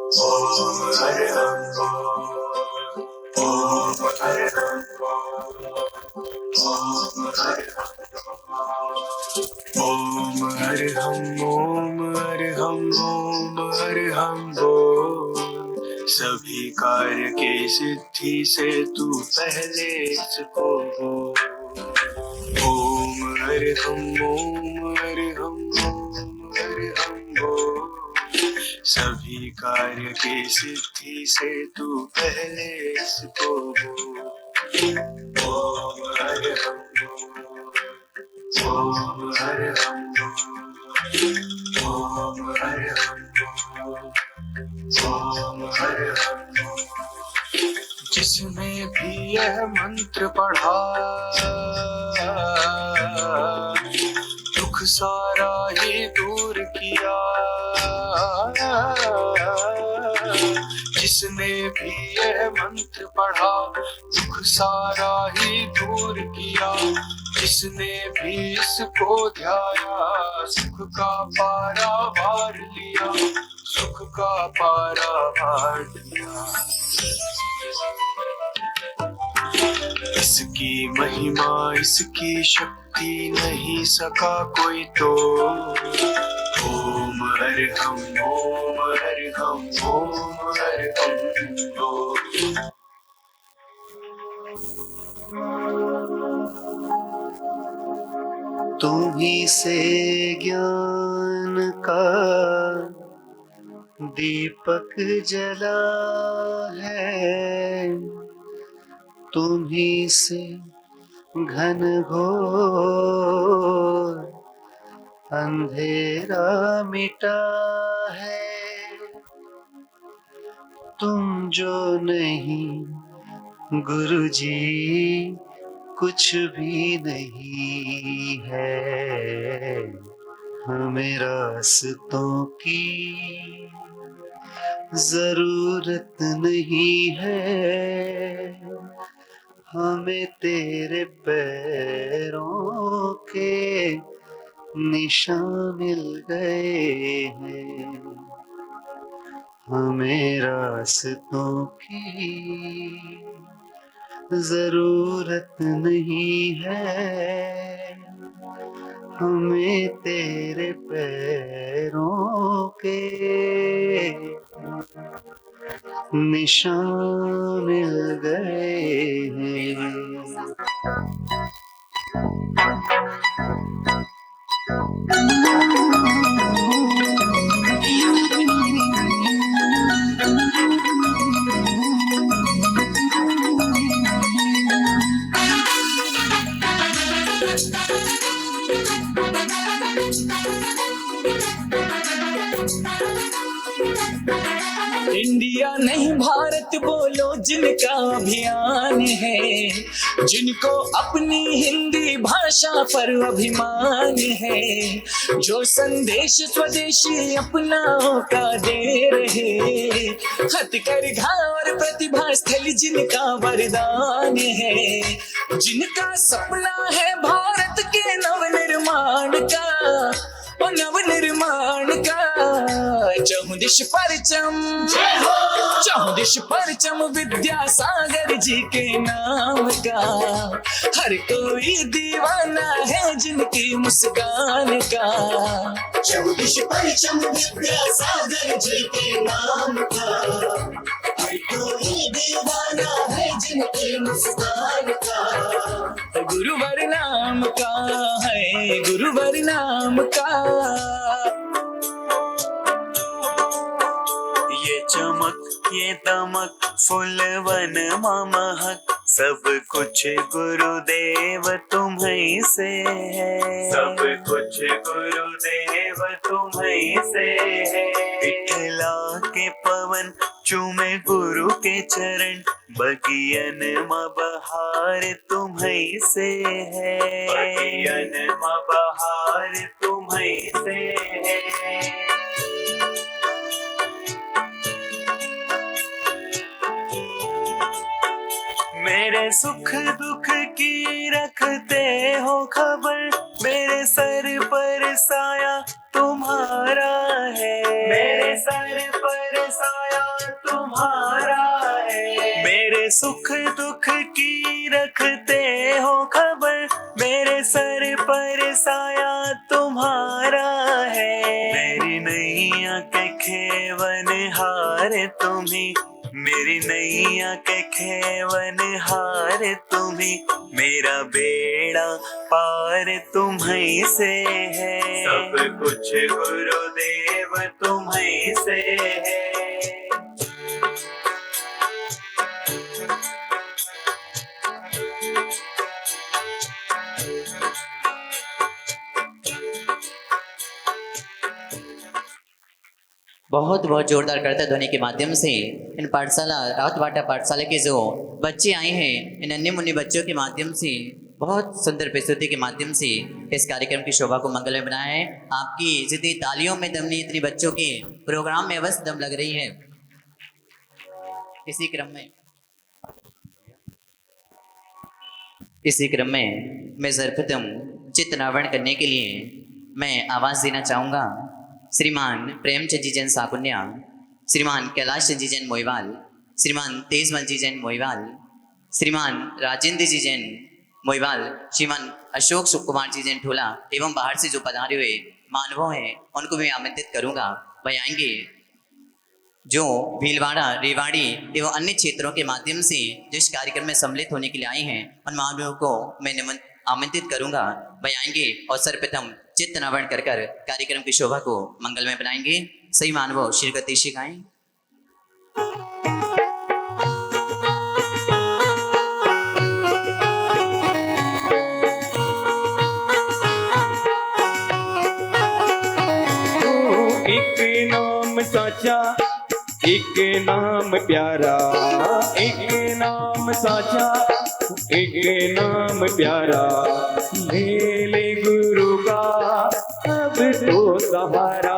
ओम अरहं बोल, ओम अरहं बोल, ओम अरहं बोल, ओम अरहं, ओम अरहं, ओम अरहं बोल। सभी कार्य के सिद्धि से तू पहले इसको बोल। ओम अरहं, ओम अरहं, ओम अरहं बोल। सभी कार्य की सिद्धि से तू पहले इसको बोल। ओम अरहं बोल, ओम अरहं बोल, ओम अरहं बोल, ओम अरहं बोल। जिसने भी यह मंत्र पढ़ा दुख सारा ही दूर किया। जिसने भी यह मंत्र पढ़ा दुख सारा ही दूर किया। जिसने भी इसको ध्याया सुख का पारा वार लिया, सुख का पारा वार लिया। इसकी महिमा इसकी शक्ति नहीं सका कोई तो। ओम अरहं, ओम अरहं, ओम अरहं बोल। तुम्हीं से ज्ञान का दीपक जला है, तुम्हीं से घन घोर अंधेरा मिटा है। तुम जो नहीं गुरुजी कुछ भी नहीं है। हमें रास्तों की जरूरत नहीं है, हमें तेरे पैरों के निशान मिल गए हैं। हमें रास्तों की जरूरत नहीं है, हमें तेरे पैरों के निशान मिल गए हैं। इंडिया नहीं भारत बोलो जिनका अभियान है, जिनको अपनी हिंदी भाषा पर अभिमान है, जो संदेश स्वदेशी अपनाओं का दे रहे, हथकरघा और प्रतिभा स्थल जिनका वरदान है, जिनका सपना है भारत के नवनिर्माण का, ओ नवनिर्माण का। चहुदिश परचम, चहुदिश परचम विद्यासागर जी के नाम का। हर कोई दीवाना है जिनकी मुस्कान का। चहुदिश परचम विद्यासागर जी के नाम का। हर कोई दीवाना है जिनकी मुस्कान का। गुरुवर नाम का है, गुरुवर नाम का। ये चमक ये दमक फुलवन महक, सब कुछ गुरुदेव तुम्हीं से है। सब कुछ गुरुदेव तुम्हीं से है। विठला के पवन चूमे गुरु के चरण, बगियन में बहार तुम्हीं से है। बगियन में बहार तुम्हीं से है। मेरे सुख दुख की रखते हो खबर, मेरे सर पर साया तुम्हारा है। मेरे सर पर साया सुख दुख की रखते हो खबर, मेरे सर पर साया तुम्हारा है। मेरी नैया के खेवन हार तुम्ही, मेरी नैया के खेवन हार तुम्ही, मेरा बेड़ा पार तुम्हीं से है। सब कुछ गुरुदेव तुम्हीं से है। बहुत बहुत जोरदार करता ध्वनि के माध्यम से इन पाठशाला राउतवाटा पाठशाला के जो बच्चे आए हैं, इन अन्य मुन्नी बच्चों के माध्यम से बहुत सुंदर प्रस्तुति के माध्यम से इस कार्यक्रम की शोभा को मंगलमय बनाया है। आपकी जितनी तालियों में दम नहीं, इतनी बच्चों के प्रोग्राम में अवश्य दम लग रही है। इसी क्रम में मैं सर्वप्रथम चित्त नावरण करने के लिए मैं आवाज़ देना चाहूँगा श्रीमान प्रेमचंद जी जैन साकुन्या, श्रीमान कैलाश जी जैन मोहिवाल, श्रीमान तेजमल जी जैन मोहिवाल, श्रीमान राजेंद्र जी जैन मोहिवाल, श्रीमान अशोक सुकुमार जी जैन ठोला एवं बाहर से जो पधारे हुए मानवों हैं उनको मैं आमंत्रित करूंगा। वह आएंगे जो भीलवाड़ा, रेवाड़ी एवं अन्य क्षेत्रों के माध्यम से जिस कार्यक्रम में सम्मिलित होने के लिए आए हैं उन महानुभावों को मैं आमंत्रित करूंगा। वह आएंगे और सर्वप्रथम चित्त नावरण कर कार्यक्रम की शोभा को मंगलमय बनाएंगे। सही मानवों श्री गति शिखाएं। एक नाम साचा, एक नाम प्यारा, एक नाम साचा, एक नाम प्यारा, ले ले गुरु का अब तो सहारा।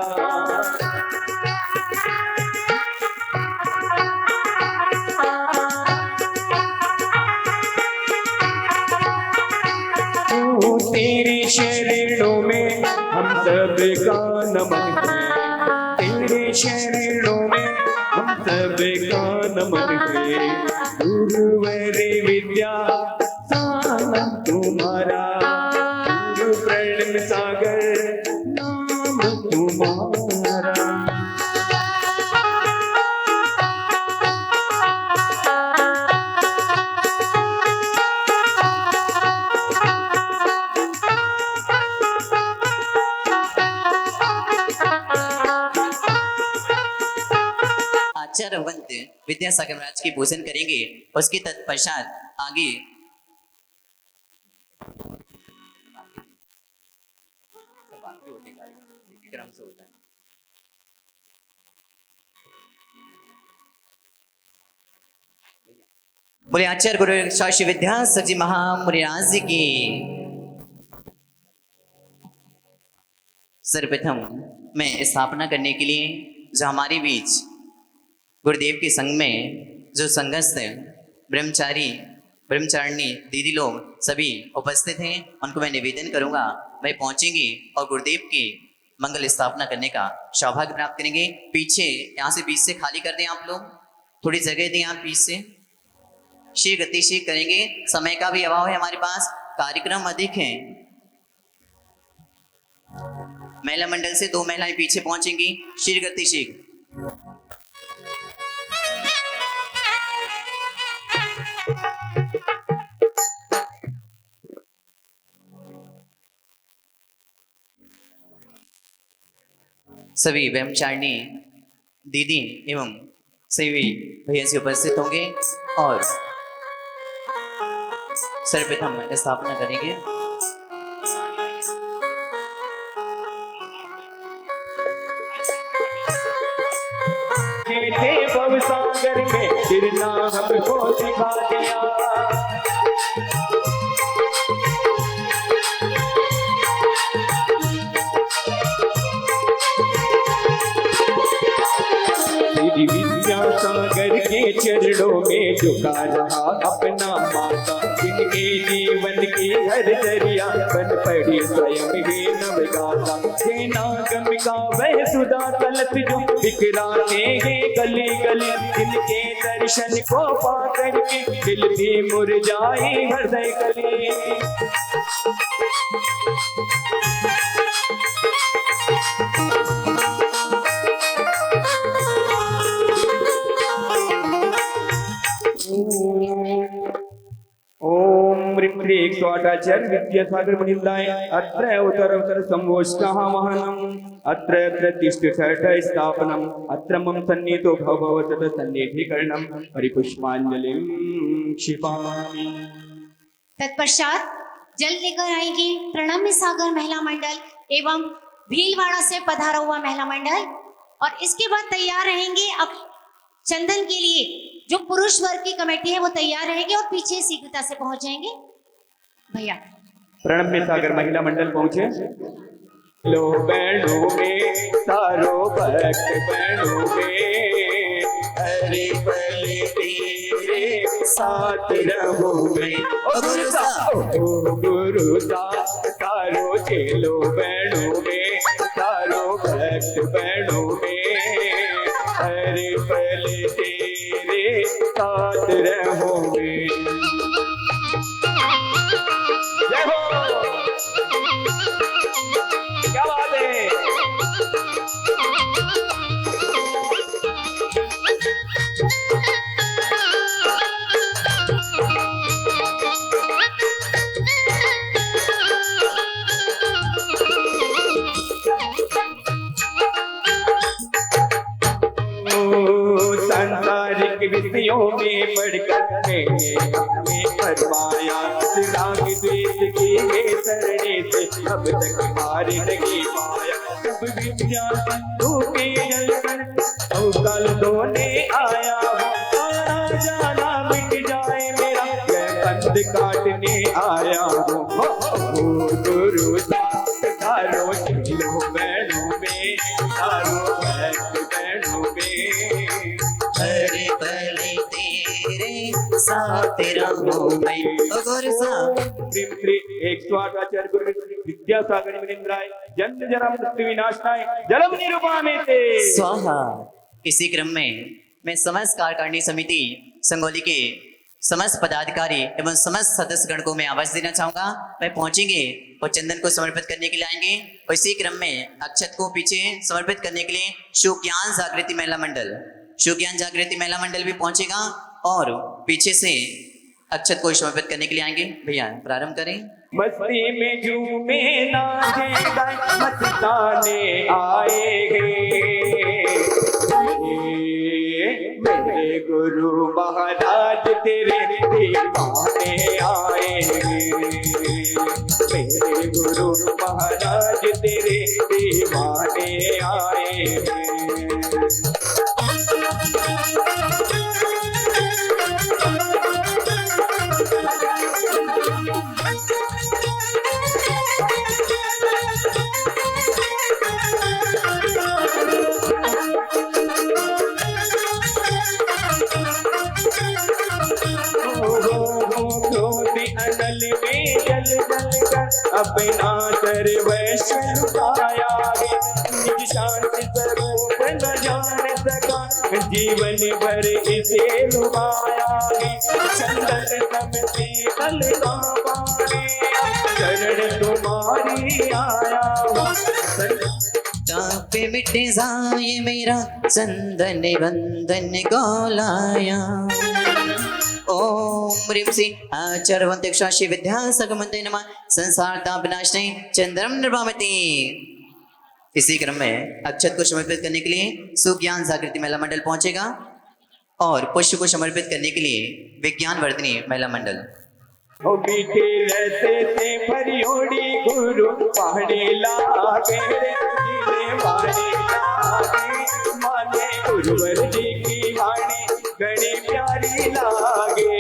तेरे शरणों में हम सब का नमन है, तेरे शरणों में हम सब का नमन है। गुरुवर विद्या सानंद तुम्हारा, गुरु प्रणम सागर नाम तुम्हारा। आचार्यवंत विद्यासागर महाराज की पूजन करेंगे। उसके तत्पश्चात आगे बोले आचार्य गुरु शास्त्री विद्यासागर जी महामुनिराज जी की। सर्वप्रथम मैं स्थापना करने के लिए जो हमारे बीच गुरुदेव के संग में जो संघस्थ ब्रह्मचारी ब्रह्मचारिणी दीदी लोग सभी उपस्थित हैं, उनको मैं निवेदन करूंगा वह पहुंचेंगे और गुरुदेव की मंगल स्थापना करने का सौभाग्य प्राप्त करेंगे। पीछे यहाँ से बीच से खाली कर दें आप लोग, थोड़ी जगह दें आप बीच से। शीघ्र गतिशील करेंगे, समय का भी अभाव है हमारे पास, कार्यक्रम अधिक है। महिला मंडल से 2 महिलाएं पीछे पहुंचेंगी, शीघ्र गतिशील। सभी ब्रह्मचारिणी दीदी एवं सभी भैया से उपस्थित होंगे और सर्वप्रथम स्थापना करेंगे। थे भवसागर में गिरना हमको सिखा दिया, विद्यासागर के चरणों में झुका रहा अपना माता, जिनके जीवन की हर दरिया बन पड़ी स्वयं ही नवगाता। नागम का वह सुधा तलत जो बिखराते हैं गली गली इनके दर्शन को पा करके दिल भी मुरझाए हृदय कली। ओम ह्रीं श्री 108 विद्यासागर मुनिंदाय अत्र उत्तर संवोष्टः वाहनम् अत्र तिष्ठठ स्थापनम् अत्र मम सन्निहितो भवतः सन्निधिकरणं हरिपुष्पांजलिं क्षिपामि। तत्पश्चात जल लेकर आएंगे प्रणम्य सागर महिला मंडल एवं भीलवाड़ा से पधारा हुआ महिला मंडल, और इसके बाद तैयार रहेंगे अब चंदन के लिए। जो पुरुष वर्ग की कमेटी है वो तैयार रहेंगे और पीछे शीघ्रता से पहुंच जाएंगे भैया। प्रणम्य सागर महिला मंडल पहुंचे। लो बहनों में तारो भक्त बहनों में हरे पल तेरे साथ रहूंगे। ओ गुरुदास तारो चेलो बहनों में तारो भक्त बहनों में हरे पल तेरे साथ रहूंगे। जय हो, क्या बात है। सांसारिक विषयों में पढ़कर मैंने हमें फरमाया राग द्वेष की शरणे से अब तक हार नहीं पाया। अब विद्या तू के जलकर अवकाल धोने आया हूँ, आना जाना मिट जाए मेरा मैं बंद काटने आया हूँ। गुरुदास तारो चलो बहनों में तारो भक्त बहनों में हरे पले तेरे साथ रहूंगे। ओ गुरु साहब श्री 108 गुरु विद्यासागर मुनिंद्राय जन्म जन्म मृत्यु विनाशनाय जलम निरुपामेते स्वाहा। इसी क्रम में मैं समस्त कार्यकारिणी समिति संगोली के समस्त पदाधिकारी एवं समस्त सदस्यगण को मैं आवाज देना चाहूंगा। मैं पहुंचेंगे और चंदन को समर्पित करने के लिए आएंगे, और इसी क्रम में अक्षत को पीछे समर्पित करने के लिए शुज्ञान जागृति महिला मंडल शुज्ञान जागृति महिला मंडल भी पहुंचेगा और पीछे से अक्षत को समर्पित करने के लिए आएंगे। भैया प्रारंभ करें। मस्ती में झूमे नाचे मस्ताने आएंगे मेरे गुरु महाराज तेरे दीवाने आएंगे। मेरे गुरु महाराज तेरे दीवाने आएंगे। अनल में जल जल कर अपना सर्वस्व लुटाया है। निज शांति स्वरूप न जान सका जीवन भर इसे लुभाया है। चंदन सब शीतल का पानी शरण तुम्हारी आया हूँ। पे मिटे जाए मेरा चंदन बंधन को लाया। ओम ह्रीं श्री आचार्यवंत्यक्षाशी विद्यासागरमते नमः संसार तापनाशने चंद्रम निर्वामति। इसी क्रम में अक्षत को समर्पित करने के लिए सुज्ञान जागृति महिला मंडल पहुंचेगा और पुष्प को समर्पित करने के लिए विज्ञान वर्धिनी महिला मंडल। ओ मीठे रसे से भरियोड़ी गुरु पहाड़ी लागे जीने वाली लागे माने गुरुवर जी की वाणी बड़ी प्यारी लागे।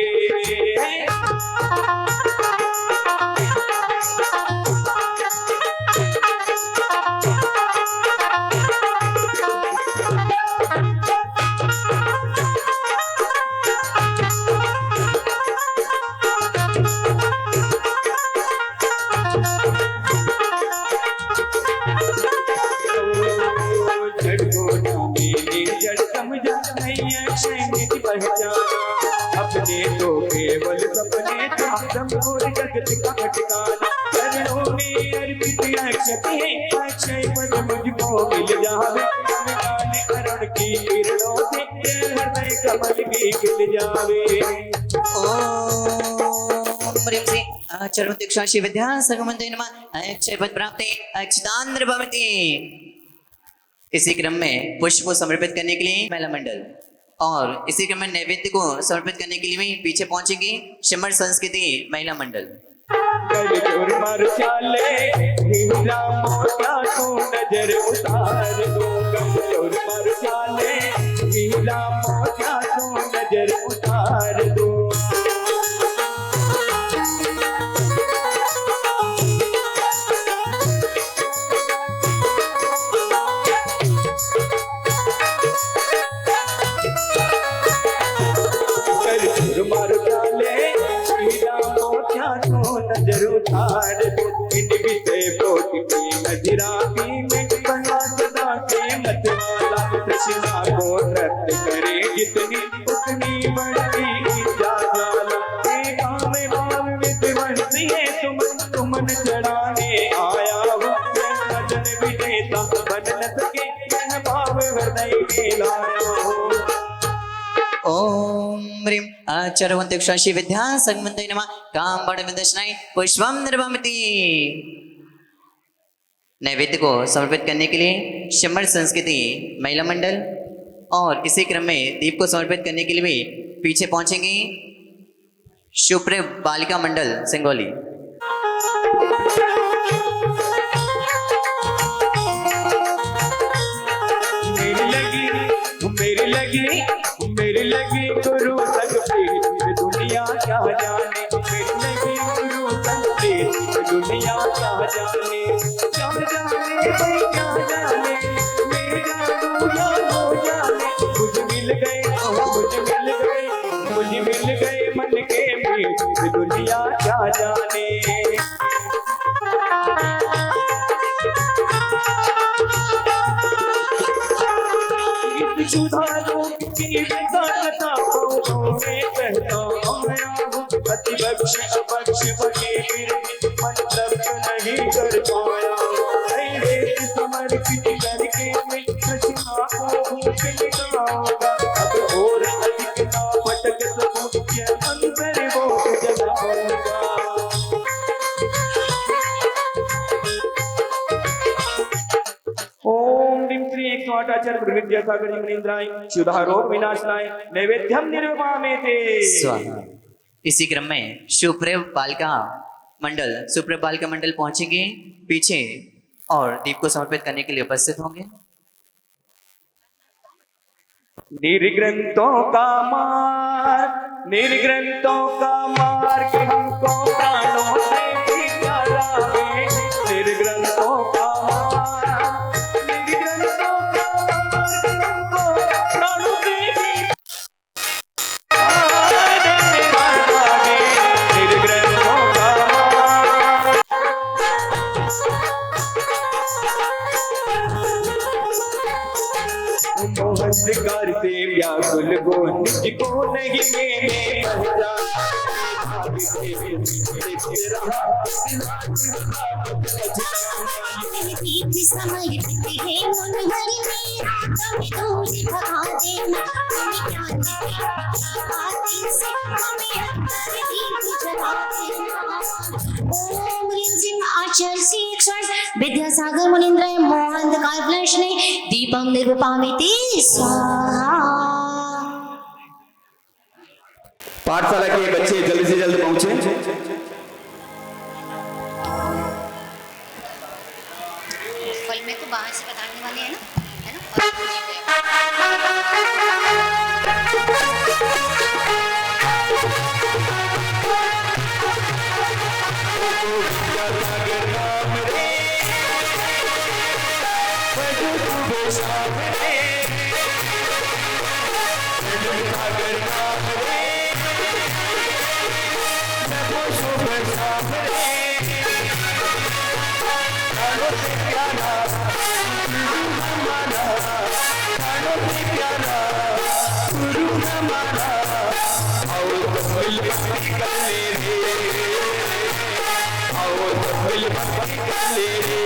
नहीं अक्षय निधि पहचाना, अपने तो केवल सपने था संपूर्ण जगत का ठिकाना। चरणों में अर्पित अक्षत है, अक्षय पद मुझको मिल जावे, जाने अरुण की किरणों से हृदय कमल भी खिल जावे। ओम ह्रीं श्रीं चरण दीक्षाशी विद्या सगमंते नमः अक्षय पद प्राप्ति अक्षतांद्र भवति। इसी क्रम में पुष्प को समर्पित करने के लिए महिला मंडल और इसी क्रम में नैवेद्य को समर्पित करने के लिए भी पीछे पहुंचेगी शिमर संस्कृति महिला मंडल। गलचोर मार चाले हीरा मोतिया को नजर उतार दो, गलचोर मार चाले हीरा मोतिया को नजर उतार दो। मार चाले हीरा मोतिया को नजर उतार दो, इन विषय कोट की नजराती में बना सदा के मतवाला, कृष्णा को नृत्य करे जितनी उतनी बढ़ती इच्छा ज्वाला। भाव भाव विध्वंसी है तुमन चढ़ाने आया हूँ, भजन विजेता बन न सके यह भाव हृदय में लाया हूँ। ओम ह्रीं चरवंतक्षाशी विद्या संगमंते नमः काम बड़ विदर्शनाय पुष्पम निर्भमति। नैवेद्य को समर्पित करने के लिए शिमर संस्कृति महिला मंडल और इसी क्रम में दीप को समर्पित करने के लिए भी पीछे पहुंचेंगी शुप्र बालिका मंडल सिंगोली। मेरी लगी गुरु संग प्रीत दुनिया क्या जाने, मेरी लगी गुरु संग प्रीत दुनिया क्या जाने, क्या जाने भाई क्या जाने, मेरे जानू या हो जाने। मुझे मिल गए मन के मीत दुनिया क्या जाने। सुधारो की कथा में कहता आया हूँ, अति बख्श अबख्श बने फिर मन तर्क नहीं कर पाया। समर्पित करके मैं कृष्णा को भूख मिटाऊंगा, अब और अधिक ना भटक सकूं, यह अंतर वो जलाऊंगा। ओम ह्रीं श्री 108 आचार्य विद्यासागर जी मुनीन्द्राय शुद्धारोग विनाशनाय नैवेद्यम निर्वामेते स्वाहा। इसी क्रम में सुप्रभ बालिका मंडल पहुंचेंगे पीछे और दीप को समर्पित करने के लिए उपस्थित होंगे। निर्ग्रंथों का मार के हमको प्राणों से भी प्यारा है। निर्ग्रंथों का मोहनकार से व्याकुल को निजको नहीं मेरे विद्यासागर मुनीन्द्र मोहन कार्पलेशने दीपम निर्वपामिति स्वाहा। पाठशाला के बच्चे जल्दी से जल्द पहुंचे। फल में तो बाहर से बताने वाले हैं ना, है ना? भक्ति कर ले रे, आओ सब मिल भक्ति कर ले रे।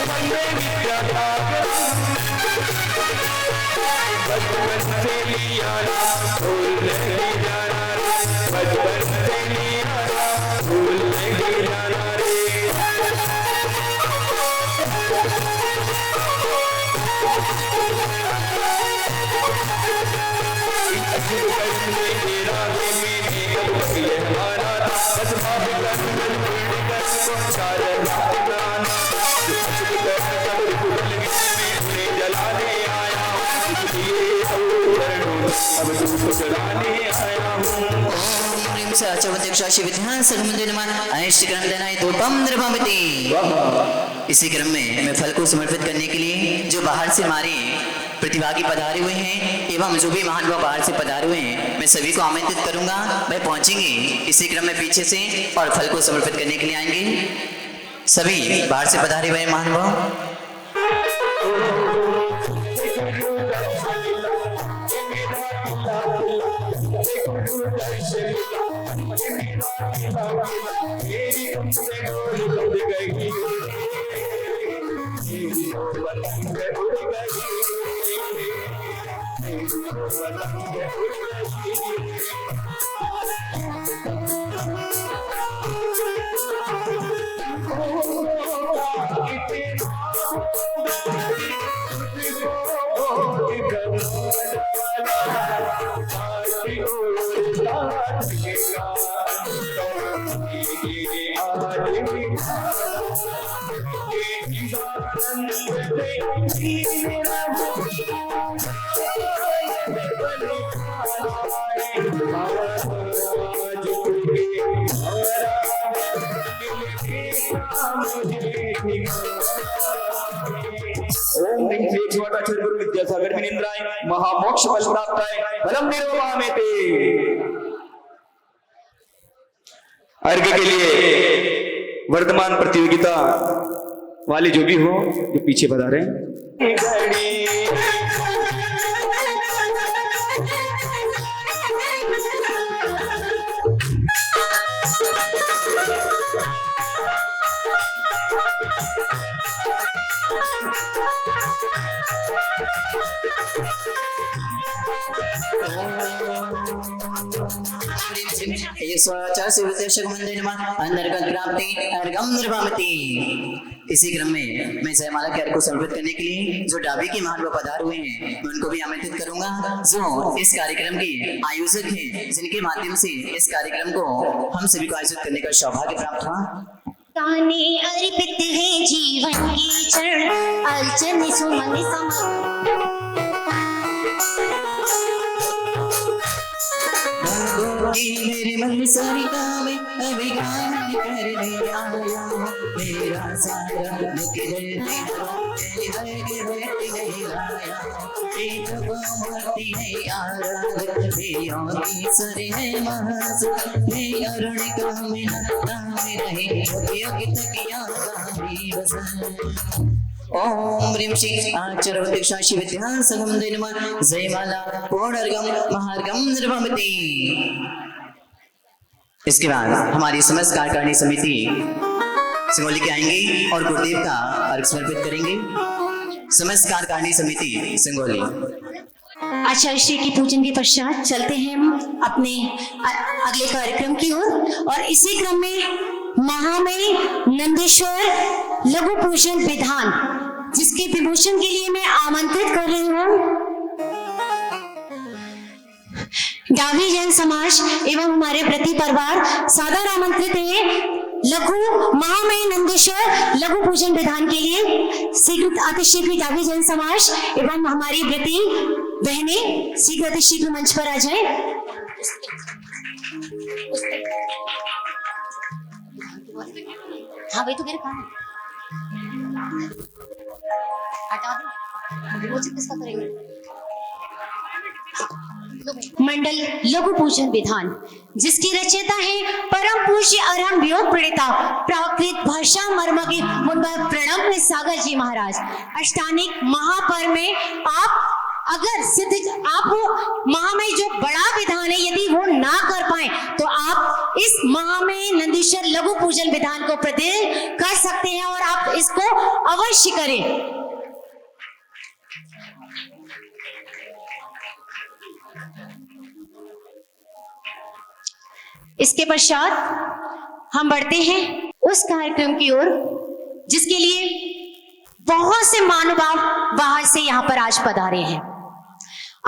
वंदे विद्यासागरम, बचपन से लिया भूल नहीं जाना रे, बचपन से लिया भूल नहीं जाना रे। अजीब करने के रागे में कब ये हमारा था, बस माफ कर पूर्ण कर को सारे अपनाना। अजीब कर कब भूल गए मैं जलाने आया हूँ, इसलिए अब तुमको जलाने आया हूँ। ओम चवत्यक्षाशी विद्या सगमंदिनमान अनिष्टक्रम दनाय धूपम द्रवमति। इसी क्रम में मैं फल को समर्पित करने के लिए जो बाहर से हमारे प्रतिभागी पधारे हुए हैं एवं जो भी महान भाव बाहर से पधारे हुए हैं, मैं सभी को आमंत्रित करूंगा, वह पहुंचेंगे इसी क्रम में पीछे से और फल को समर्पित करने के लिए आएंगे। सभी बाहर से पधारे हुए महान भाव विद्यासागर विनिंद्राय महामोक्ष फल प्राप्ताय फलम निर्वामे ते। अर्घ्य के लिए वर्तमान प्रतियोगिता वाले जो भी हो जो पीछे बता रहे हैं। इसी क्रम में मैं जयमाला के अर्घ्य को समर्पित करने के लिए जो डाबी के महान पधार हुए हैं, मैं उनको भी आमंत्रित करूंगा, जो इस कार्यक्रम के आयोजक हैं, जिनके माध्यम से इस कार्यक्रम को हम सभी को आयोजित करने का सौभाग्य प्राप्त हुआ। ताने अर्पित है जीवन की चरण अर्चन सुमन सम मेरे मन सरिता में अभिगान कर ले आया, मेरा सारा दुख दर्द नहीं लाया, एक भक्ति है आराधक की सर है महास हे अरुण का मिलता में रहे योग तकिया का भी बसन। ओम ह्रीं श्री आचरवत्यक्षाशी विद्या संगम दिनमा जयमाला पूर्णर्गम महार्गम निर्वमति। इसके बाद हमारी समस्त कार्यकारिणी समिति सिंगोली के आएंगे और गुरुदेव का अर्घ्य समर्पित करेंगे। समस्त कार्यकारिणी समिति सिंगोली। आचार्य श्री की पूजन के पश्चात चलते हैं हम अपने अगले कार्यक्रम की ओर और इसी क्रम में महामय नंदीश्वर लघु पूजन विधान, जिसके विमोचन के लिए मैं आमंत्रित कर रही हूँ डावी जैन समाज एवं हमारे प्रति परिवार सादर आमंत्रित है लघु महामय नंदीश्वर लघु पूजन विधान के लिए। शीघ्र अतिशीघ्र डावी जैन समाज एवं हमारी व्रती बहनें शीघ्र अतिशीघ्र मंच पर आ जाए। हाँ भाई, तो मेरे काम हटा दो, विमोचन किसका करेंगे? मंडल लघु पूजन विधान, जिसकी रचयिता है परम पूज्य अरहम योग प्रणेता प्राकृत भाषा मर्मज्ञ मुनिवर प्रणव सागर जी महाराज। अष्टानिक महापर्व में आप अगर सिद्ध आप वो महामय जो बड़ा विधान है यदि वो ना कर पाए तो आप इस महामय नंदीश्वर लघु पूजन विधान को प्रतिदिन कर सकते हैं और आप इसको अवश्य करें। इसके पश्चात हम बढ़ते हैं उस कार्यक्रम की ओर जिसके लिए बहुत से महानुभाव बाहर से यहाँ पर आज पधारे हैं।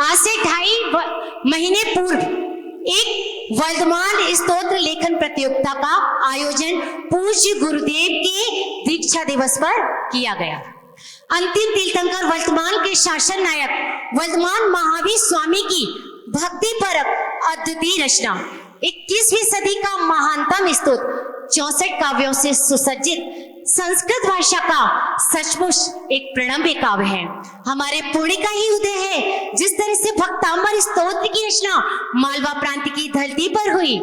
आज से 2.5 महीने पूर्व एक वर्धमान स्तोत्र लेखन प्रतियोगिता का आयोजन पूज्य गुरुदेव के दीक्षा दिवस पर किया गया। अंतिम तीर्थंकर वर्तमान के शासन नायक वर्धमान महावीर स्वामी की भक्ति परक अद्वितीय रचना 21वीं सदी का महानतम स्तोत्र 64 काव्यों से सुसज्जित संस्कृत भाषा का सचमुच एक प्रणम्य काव्य है। हमारे पुण्य का ही उदय है। जिस तरह से भक्तांबर स्तोत्र की रचना मालवा प्रांत की धरती पर हुई,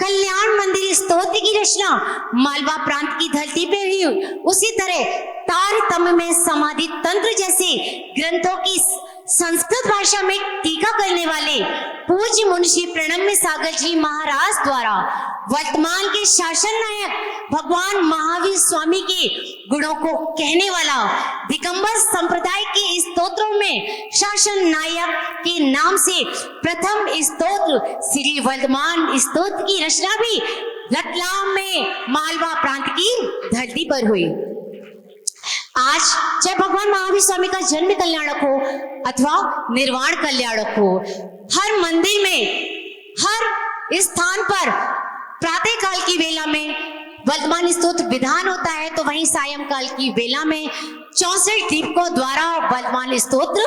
कल्याण मंदिर स्तोत्र की रचना मालवा प्रांत की धरती पर हुई, उसी तरह तारतम्य में समाधि तंत्र जैसे ग्रंथों की संस्कृत भाषा में टीका करने वाले पूज्य मुंशी प्रणम्य सागर जी महाराज द्वारा वर्तमान के शासन नायक भगवान महावीर स्वामी के गुणों को कहने वाला दिगंबर संप्रदाय के स्तोत्रों में शासन नायक के नाम से प्रथम स्तोत्र श्री वर्धमान स्तोत्र की रचना भी रतलाम में मालवा प्रांत की धरती पर हुई। आज चाहे भगवान महावीर स्वामी का जन्म कल्याणक हो अथवा निर्वाण कल्याणक हो, हर मंदिर में हर स्थान पर प्रातः काल की वेला में वर्धमान स्तोत्र विधान होता है, तो वहीं सायंकाल की वेला में 64 दीपकों द्वारा वर्धमान स्तोत्र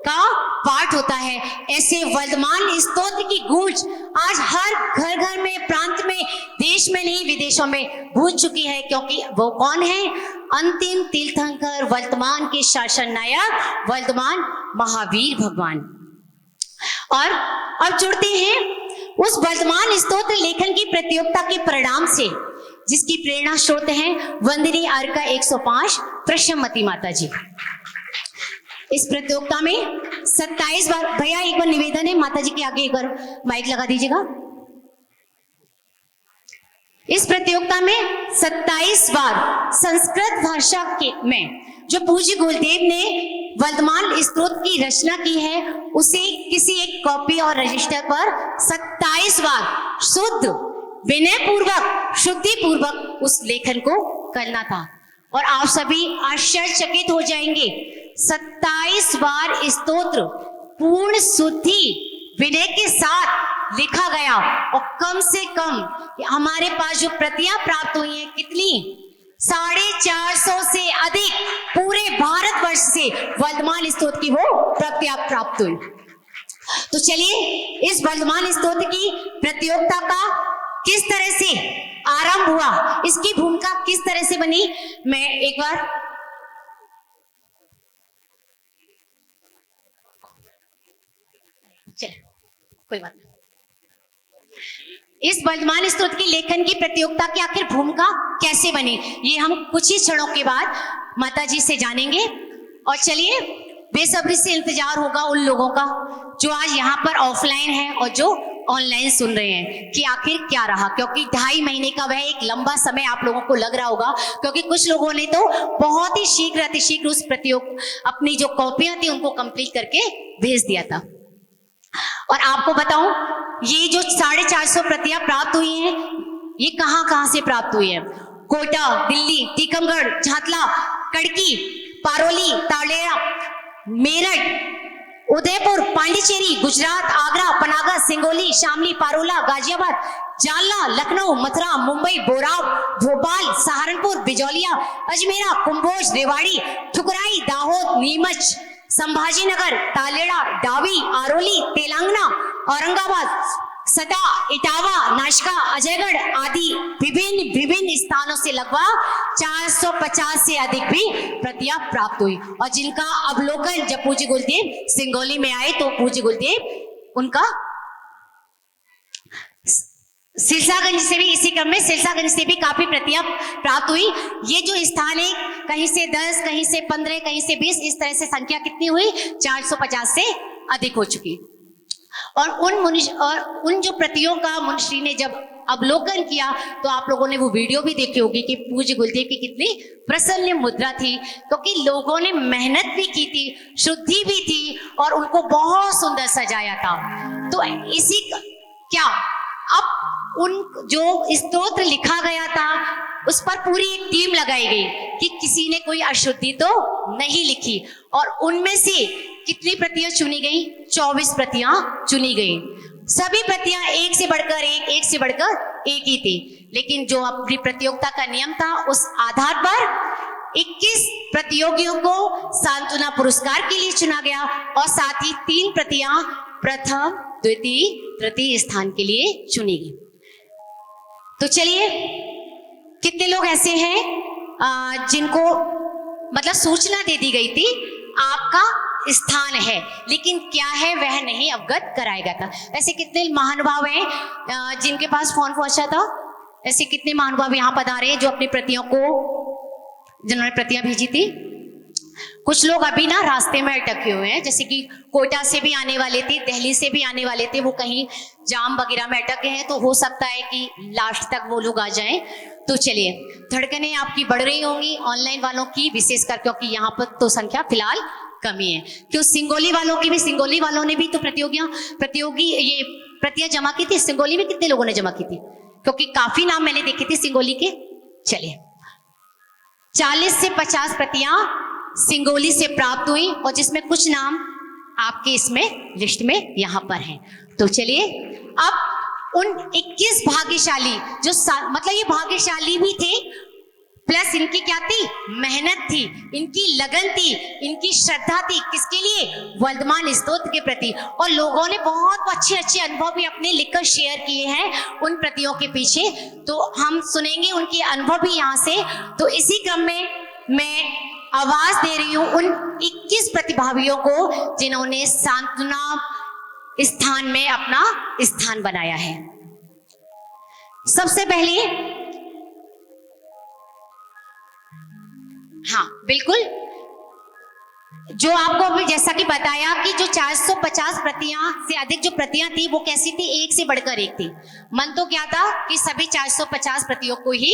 का पाठ होता है। ऐसे वर्धमान स्तोत्र की गूंज आज हर घर घर में, प्रांत में, देश में नहीं विदेशों में गूंज चुकी है, क्योंकि वो कौन है? अंतिम तीर्थंकर वर्तमान के शासन नायक वर्धमान महावीर भगवान। और अब जुड़ते हैं उस वर्धमान स्तोत्र लेखन की प्रतियोगिता के परिणाम से, जिसकी प्रेरणा स्रोत हैं वंदनीय अर्का 105 प्रशमती माता जी। इस प्रतियोगिता में 27 बार, भैया एक बार निवेदन है माता जी के आगे एक बार माइक लगा दीजिएगा। इस प्रतियोगिता में 27 बार संस्कृत भाषा के में जो पूज्य गुरुदेव ने वर्धमान स्तोत्र की रचना की है, उसे किसी एक कॉपी और रजिस्टर पर 27 बार शुद्ध विनय पूर्वक शुद्धि पूर्वक उस लेखन को करना था। और आप सभी आश्चर्यचकित हो जाएंगे, 27 बार स्तोत्र पूर्ण शुद्धि विनय के साथ लिखा गया। और कम से कम हमारे पास जो प्रतियां प्राप्त हुई हैं कितनी? 450 से अधिक पूरे भारतवर्ष से वर्धमान स्तोत्र की वो प्रतियां प्राप्त हुई। तो चलिए इस वर्धमान स्तोत्र की प्रतियोगिता का किस तरह से आरंभ हुआ, इसकी भूमिका किस तरह से बनी, मैं एक बार चलिए कोई बात नहीं। इस वर्धमान स्तोत्र के लेखन की प्रतियोगिता की आखिर भूमिका कैसे बनी, ये हम कुछ ही क्षणों के बाद माता जी से जानेंगे। और चलिए बेसब्री से इंतजार होगा उन लोगों का जो आज यहाँ पर ऑफलाइन है और जो ऑनलाइन सुन रहे हैं कि आखिर क्या रहा, क्योंकि 2.5 महीने का वह एक लंबा समय आप लोगों को लग रहा होगा, क्योंकि कुछ लोगों ने तो बहुत ही शीघ्र अतिशीघ्र उस अपनी जो कॉपियां थी उनको कंप्लीट करके भेज दिया था। और आपको बताऊं, ये जो 450 प्रतियां प्राप्त हुई हैं, ये कहां से प्राप्त हुई है? कोटा, दिल्ली, टीकमगढ़, झातला, कड़की, पारोली, तालेरा, मेरठ, उदयपुर, पांडिचेरी, गुजरात, आगरा, पनागर, सिंगोली, शामली, पारोला, गाजियाबाद, जालना, लखनऊ, मथुरा, मुंबई, बोराव, भोपाल, सहारनपुर, बिजौलिया, अजमेरा, कुंभोज, रेवाड़ी, ठुकराई, दाहोद, नीमच, संभाजीनगर, तालेड़ा, डावी, आरोली, तेलंगाना, औरंगाबाद, सटा, इटावा, नाशका, अजयगढ़ आदि विभिन्न स्थानों से लगभग 450 से अधिक भी प्रतियां प्राप्त हुई। और जिनका अवलोकन जब पूज्य गुरुदेव सिंगोली में आए तो पूज्य गुरुदेव उनका सिरसागंज से भी, इसी क्रम में सिरसागंज से भी काफी प्रतियां प्राप्त हुई। ये जो स्थान है, कहीं से 10, कहीं से 15, कहीं से 20, इस तरह से संख्या कितनी हुई? 450 से अधिक हो चुकी। और उन जो प्रतियों का मुंशी ने जब अवलोकन किया तो आप लोगों ने वो वीडियो भी देखी होगी कि पूज्य गुरुदेव की कितनी प्रसन्न मुद्रा थी, क्योंकि लोगों ने मेहनत भी की थी, शुद्धि भी थी और उनको बहुत सुंदर सजाया था। तो इसी क्या अब उन जो स्तोत्र लिखा गया था उस पर पूरी एक टीम लगाई गई कि किसी ने कोई अशुद्धि तो नहीं लिखी, और उनमें से कितनी प्रतियां चुनी गई? 24 प्रतियां चुनी गई। सभी प्रतियां एक से बढ़कर एक से बढ़कर एक ही थी, लेकिन जो अपनी प्रतियोगिता का नियम था उस आधार पर 21 प्रतियोगियों को सांत्वना पुरस्कार के लिए चुना गया और साथ ही 3 प्रतियां प्रथम, द्वितीय, तृतीय स्थान के लिए चुनी गई। तो चलिए, कितने लोग ऐसे हैं जिनको मतलब सूचना दे दी गई थी आपका स्थान है, लेकिन क्या है वह नहीं अवगत कराया गया था? ऐसे कितने महानुभाव हैं जिनके पास फोन पहुंचा था? ऐसे कितने महानुभाव यहाँ पधारे हैं जो अपनी प्रतियों को, जिन्होंने प्रतियां भेजी थी? कुछ लोग अभी ना रास्ते में अटके हुए हैं, जैसे कि कोटा से भी आने वाले थे, दिल्ली से भी आने वाले थे, वो कहीं जाम वगैरह में अटके हैं, तो हो सकता है कि लास्ट तक वो लोग आ जाएं। तो चलिए, धड़कनें आपकी बढ़ रही होंगी, ऑनलाइन वालों की विशेषकर, क्योंकि यहाँ पर तो संख्या फिलहाल कमी है। क्यों सिंगोली वालों की भी, सिंगोली वालों ने भी तो ये प्रतियां जमा की थी। सिंगोली में कितने लोगों ने जमा की थी? क्योंकि काफी नाम मैंने देखे थे सिंगोली के। चलिए, 40 से 50 प्रतियां सिंगोली से प्राप्त हुई और जिसमें कुछ नाम आपके इसमें लिस्ट में यहां पर हैं। तो चलिए, अब उन 21 भाग्यशाली जो मतलब ये भाग्यशाली भी थे, प्लस इनकी क्या थी? मेहनत थी, इनकी लगन थी, इनकी श्रद्धा थी, किसके लिए? वर्धमान स्तोत्र के प्रति। और लोगों ने बहुत अच्छे अच्छे अनुभव भी अपने लिखकर शेयर किए हैं उन प्रतियों के पीछे, तो हम सुनेंगे उनके अनुभव भी यहाँ से। तो इसी क्रम में मैं आवाज दे रही हूं उन 21 प्रतिभागियों को जिन्होंने सांत्वना स्थान में अपना स्थान बनाया है। सबसे पहले, हाँ बिल्कुल, जो आपको अभी जैसा कि बताया कि जो 450 प्रतियां से अधिक जो प्रतियां थी वो कैसी थी? एक से बढ़कर एक थी। मन तो क्या था कि सभी 450 प्रतियों को ही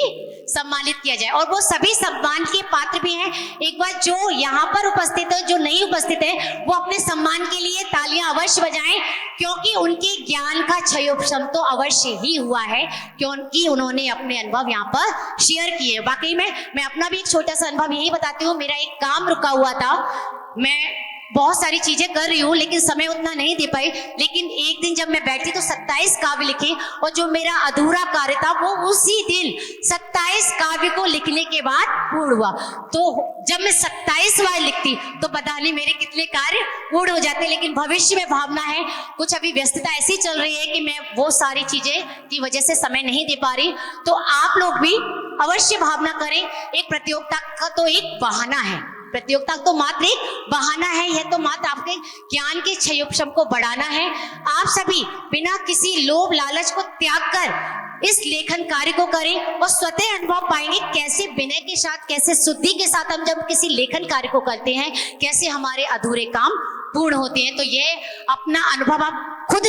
सम्मानित किया जाए, और वो सभी सम्मान के पात्र भी हैं। एक बार जो यहाँ पर उपस्थित है, जो नहीं उपस्थित है, वो अपने सम्मान के लिए तालियां अवश्य बजाएं, क्योंकि उनके ज्ञान का क्षयोपशम तो अवश्य ही हुआ है, क्योंकि उन्होंने अपने अनुभव यहाँ पर शेयर किए। वाकई में मैं अपना भी एक छोटा सा अनुभव यही बताती हूँ। मेरा एक काम रुका हुआ था, मैं बहुत सारी चीजें कर रही हूँ लेकिन समय उतना नहीं दे पाई, लेकिन एक दिन जब मैं बैठी तो 27 काव्य लिखे, और जो मेरा अधूरा कार्य था वो उसी दिन 27 काव्य को लिखने के बाद पूर्ण हुआ। तो जब मैं 27 बार लिखती तो पता नहीं मेरे कितने कार्य पूर्ण हो जाते, लेकिन भविष्य में भावना है, कुछ अभी व्यस्तता ऐसी चल रही है कि मैं वो सारी चीजें की वजह से समय नहीं दे पा रही। तो आप लोग भी अवश्य भावना करें। एक प्रतियोगिता का तो एक बहाना है, प्रतियोगिता तो मात्र एक बहाना है, यह तो मात्र आपके ज्ञान के क्षयोपशम को बढ़ाना है। आप सभी बिना किसी लोभ लालच को त्याग कर इस लेखन कार्य को करें और स्वतः अनुभव पाएंगे कैसे विनय के साथ, कैसे शुद्धि के साथ हम जब किसी लेखन कार्य को करते हैं, कैसे हमारे अधूरे काम पूर्ण होते हैं। तो यह अपना अनुभव आप खुद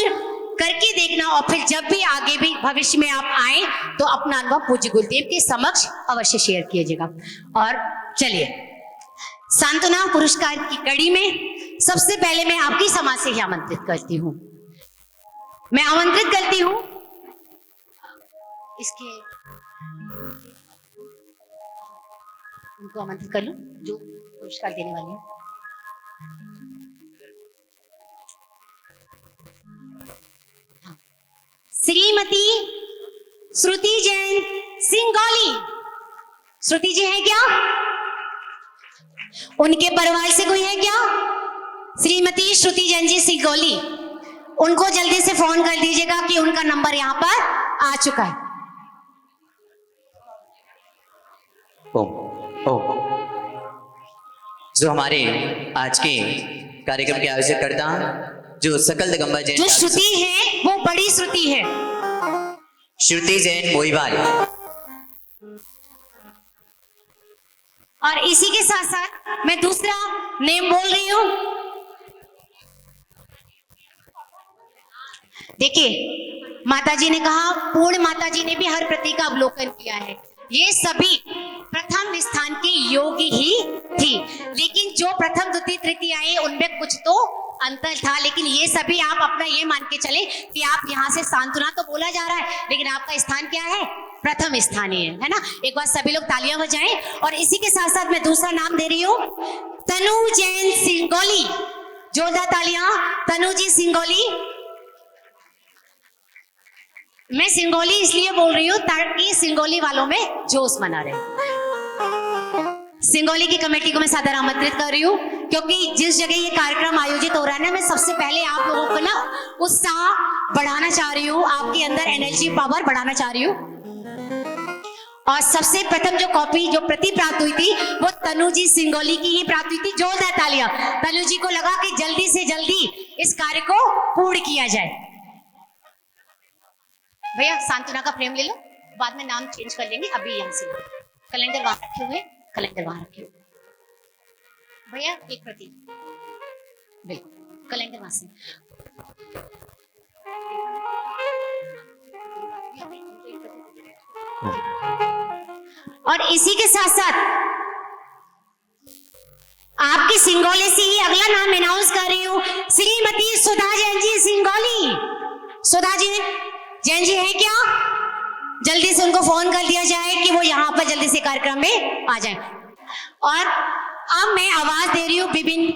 करके देखना, और फिर जब भी आगे भी भविष्य में आप आए तो अपना अनुभव पूज्य गुरुदेव के समक्ष अवश्य शेयर कीजिएगा। और चलिए, सांत्वना पुरस्कार की कड़ी में सबसे पहले मैं आपकी समाज से ही आमंत्रित करती हूँ। मैं आमंत्रित करती हूँ इसके, उनको आमंत्रित कर लूं जो पुरस्कार देने वाले हैं। श्रीमती श्रुति जैन सिंगौली। श्रुति जी है क्या? उनके परिवार से कोई है क्या? श्रीमती श्रुति जैन जी सिंगौली, उनको जल्दी से फोन कर दीजिएगा कि उनका नंबर यहाँ पर आ चुका है। जो हमारे आज के कार्यक्रम के आयोजकर्ता जो सकल दिगंबर जैन जो श्रुति है वो बड़ी श्रुति है। श्रुति जैन मोहिवाल। और इसी के साथ साथ मैं दूसरा नेम बोल रही हूं। देखिए माताजी ने कहा, पूर्ण माताजी ने भी हर प्रति का अवलोकन किया है। ये सभी प्रथम स्थान के योगी ही थी, लेकिन जो प्रथम द्वितीय तृतीय आए उनमें कुछ तो अंतर था, लेकिन ये सभी आप अपना ये मान के चले कि आप यहाँ से सांत्वना तो बोला जा रहा है, लेकिन आपका स्थान क्या है? प्रथम स्थान ही है ना। एक बार सभी लोग तालियां बजाएं। और इसी के साथ साथ मैं दूसरा नाम दे रही हूँ, तनु जैन सिंगोली। जोरदार तालियां तनु जी सिंगोली। मैं सिंगोली इसलिए बोल रही हूँ ताकि सिंगोली वालों में जोश बना रहे। सिंगोली की कमेटी को मैं सादर आमंत्रित कर रही हूँ, क्योंकि जिस जगह ये कार्यक्रम आयोजित हो रहा है ना, मैं सबसे पहले आप लोगों को ना उत्साह बढ़ाना चाह रही हूँ, आपके अंदर एनर्जी पावर बढ़ाना चाह रही हूँ। और सबसे प्रथम जो कॉपी जो प्रति प्राप्त हुई थी वो तनु जी सिंगोली की ही प्राप्त हुई थी। जोरदार तालियां। तनु जी को लगा कि जल्दी से जल्दी इस कार्य को पूर्ण किया जाए। भैया सांत्वना का फ्रेम ले लो, बाद में नाम चेंज कर लेंगे। अभी यहाँ से कैलेंडर वहां रखे हुए, कैलेंडर वहां रखे हुए। भैया एक प्रति, बिल्कुल कैलेंडर वहां से। और इसी के साथ साथ आपकी सिंगोली से ही अगला नाम अनाउंस कर रही हूँ, श्रीमती सुधा जैन जी सिंगोली। सुधा जी जैन जी है क्या? जल्दी से उनको फोन कर दिया जाए कि वो यहाँ पर जल्दी से कार्यक्रम में आ जाए। और अब मैं आवाज दे रही हूँ विभिन्न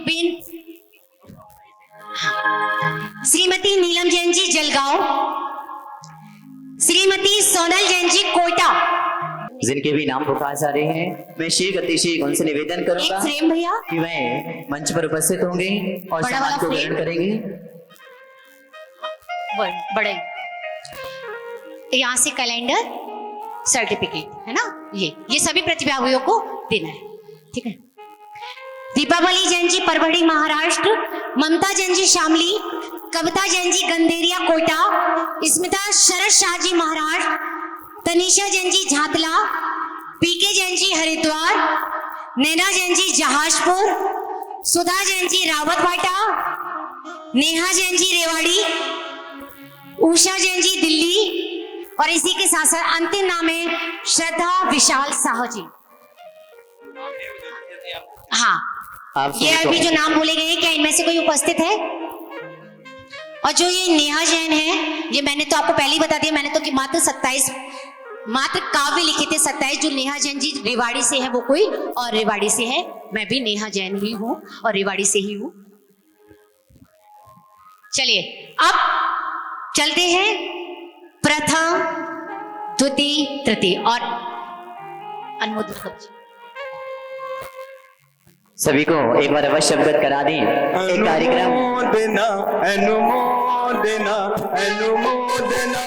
श्रीमती नीलम जैन जी जलगांव, श्रीमती सोनल जैन जी कोटा, जिनके भी नाम पुकार जा रहे हैं। मैं श्री गति श्री उनसे निवेदन करूंगा फ्रेम भैया कि वह मंच पर उपस्थित होंगे और बड़ा सम्मान को वाला ग्रहण करेंगे। बड़े यहाँ से कैलेंडर सर्टिफिकेट है ना, ये सभी प्रतिभागियों को देना है, ठीक है। दीपावली जैन जी परभणी महाराष्ट्र, ममता जैन जी शामली, कविता जैन जी गंदेरिया कोटा, स्मिता शरद शाह जी महाराष्ट्र, तनीषा जैन जी झातला, पीके जैन जी हरिद्वार, नैना जैन जी जहाजपुर, सुधा जैन जी रावतवाटा, नेहा जैन जी रेवाड़ी, उषा जैन जी दिल्ली। और इसी के साथ साथ अंतिम नाम है श्रद्धा विशाल साहू जी। हाँ, ये अभी जो नाम बोले गए हैं, क्या इनमें से कोई उपस्थित है? और जो ये नेहा जैन है, ये मैंने तो आपको पहले ही बता दिया, मैंने तो कि मात्र काव्य लिखे थे 27। जो नेहा जैन जी रेवाड़ी से है वो कोई और रेवाड़ी से है, मैं भी नेहा जैन ही हूँ और रेवाड़ी से ही हूँ। चलिए अब चलते हैं प्रथम द्वितीय तृतीय और अनुमोदन। सभी को एक बार अवश्य अवगत करा दें एक कार्यक्रम। अनुमोदना अनुमोदना अनुमोदना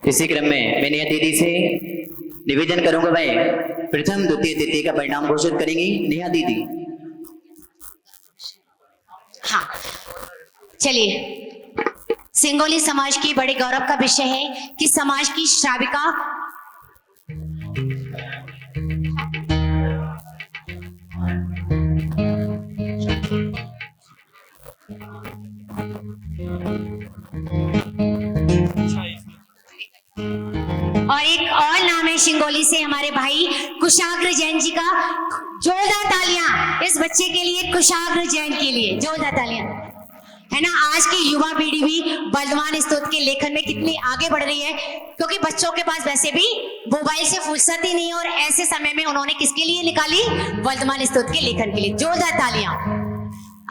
इसी क्रम में मैं नेहा दीदी से निवेदन करूंगा, वह प्रथम द्वितीय तृतीय का परिणाम घोषित करेंगी। नेहा दीदी। हाँ चलिए, सिंगोली समाज की बड़े गौरव का विषय है कि समाज की श्राविका और एक और नाम है सिंगोली से हमारे भाई कुशाग्र जैन जी का। जोरदार तालियां इस बच्चे के लिए, कुशाग्र जैन के लिए जोरदार तालियां, है ना। आज की युवा पीढ़ी भी वर्धमान स्तोत्र के लेखन में कितनी आगे बढ़ रही है, क्योंकि बच्चों के पास वैसे भी मोबाइल से फुर्सत ही नहीं है, और ऐसे समय में उन्होंने किसके लिए निकाली? वर्धमान स्तोत्र के लेखन के लिए। जोरदार तालियां।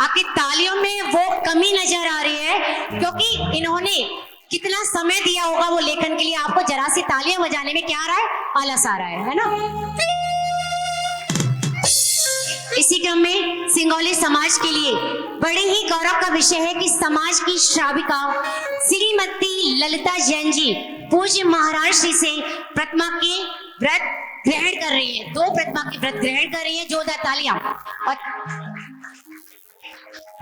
आपकी तालियों में वो कमी नजर आ रही है, क्योंकि इन्होंने कितना समय दिया होगा वो लेखन के लिए। आपको जरा सी तालियां बजाने में क्या आ रहा है? आलस आ रहा है ना। इसी क्रम में सिंगौली समाज के लिए बड़े ही गौरव का विषय है कि समाज की श्राविका श्रीमती ललिता जैन जी पूज्य महाराज श्री से प्रतिमा के व्रत ग्रहण कर रही है। 2 प्रतिमा के व्रत ग्रहण कर रही है। जोरदार तालियां। और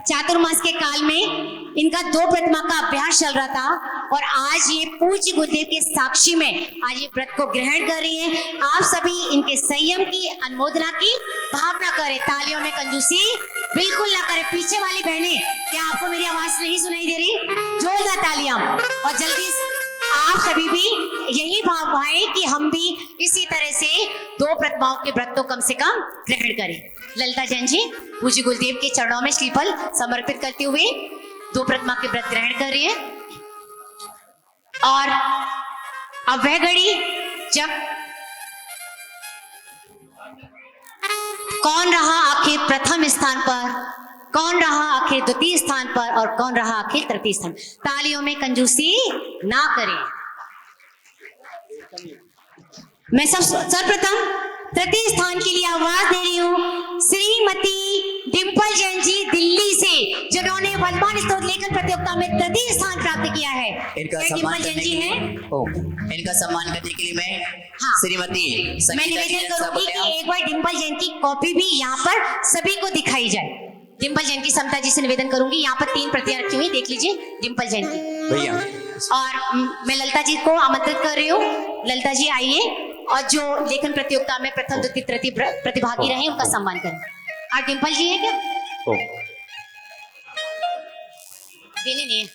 चातुर्मास के काल में इनका 2 प्रतिमा का अभ्यास चल रहा था और आज ये पूज्य गुरुदेव के साक्षी में आज ये व्रत को ग्रहण कर रही हैं। आप सभी इनके संयम की अनुमोदना की भावना करें। तालियों में कंजूसी बिल्कुल ना करें। पीछे वाली बहनें, क्या आपको मेरी आवाज नहीं सुनाई दे रही? जोरदार तालियां। और जल्दी आप सभी भी यही भाव भाएं कि हम भी इसी तरह से 2 प्रतिमाओं के व्रत तो कम से कम ग्रहण करें। ललिता जैन जी पूज्य गुरुदेव के चरणों में श्रीफल समर्पित करते हुए 2 प्रतिमा के व्रत ग्रहण कर रही है। और अब वह घड़ी जब कौन रहा आखिर प्रथम स्थान पर, कौन रहा आखिर द्वितीय स्थान पर और कौन रहा आखिर तृतीय स्थान। तालियों में कंजूसी ना करें। मैं सर्वप्रथम तृतीय स्थान के लिए आवाज दे रही हूँ श्रीमती डिम्पल जैन जी दिल्ली से, जिन्होंने वनमान स्तोत्र लेखन प्रतियोगिता में तृतीय स्थान प्राप्त किया है। इनका सम्मान करने के लिए इनका सम्मान करने के लिए मैं श्रीमती मैं निवेदन करूंगी कि एक बार डिम्पल जैन की कॉपी भी यहाँ पर सभी को दिखाई जाए। डिम्पल जैन की समता जी से निवेदन करूंगी, यहाँ पर 3 प्रतियां रखी हुई, देख लीजिए डिम्पल जैन की भैया। और मैं ललिता जी को आमंत्रित कर रही हूँ। ललिता जी आइए और जो लेखन प्रतियोगिता में प्रथम द्वितीय तृतीय प्रतिभागी रहे उनका सम्मान करें। और डिम्पल जी है क्या? देने नहीं है।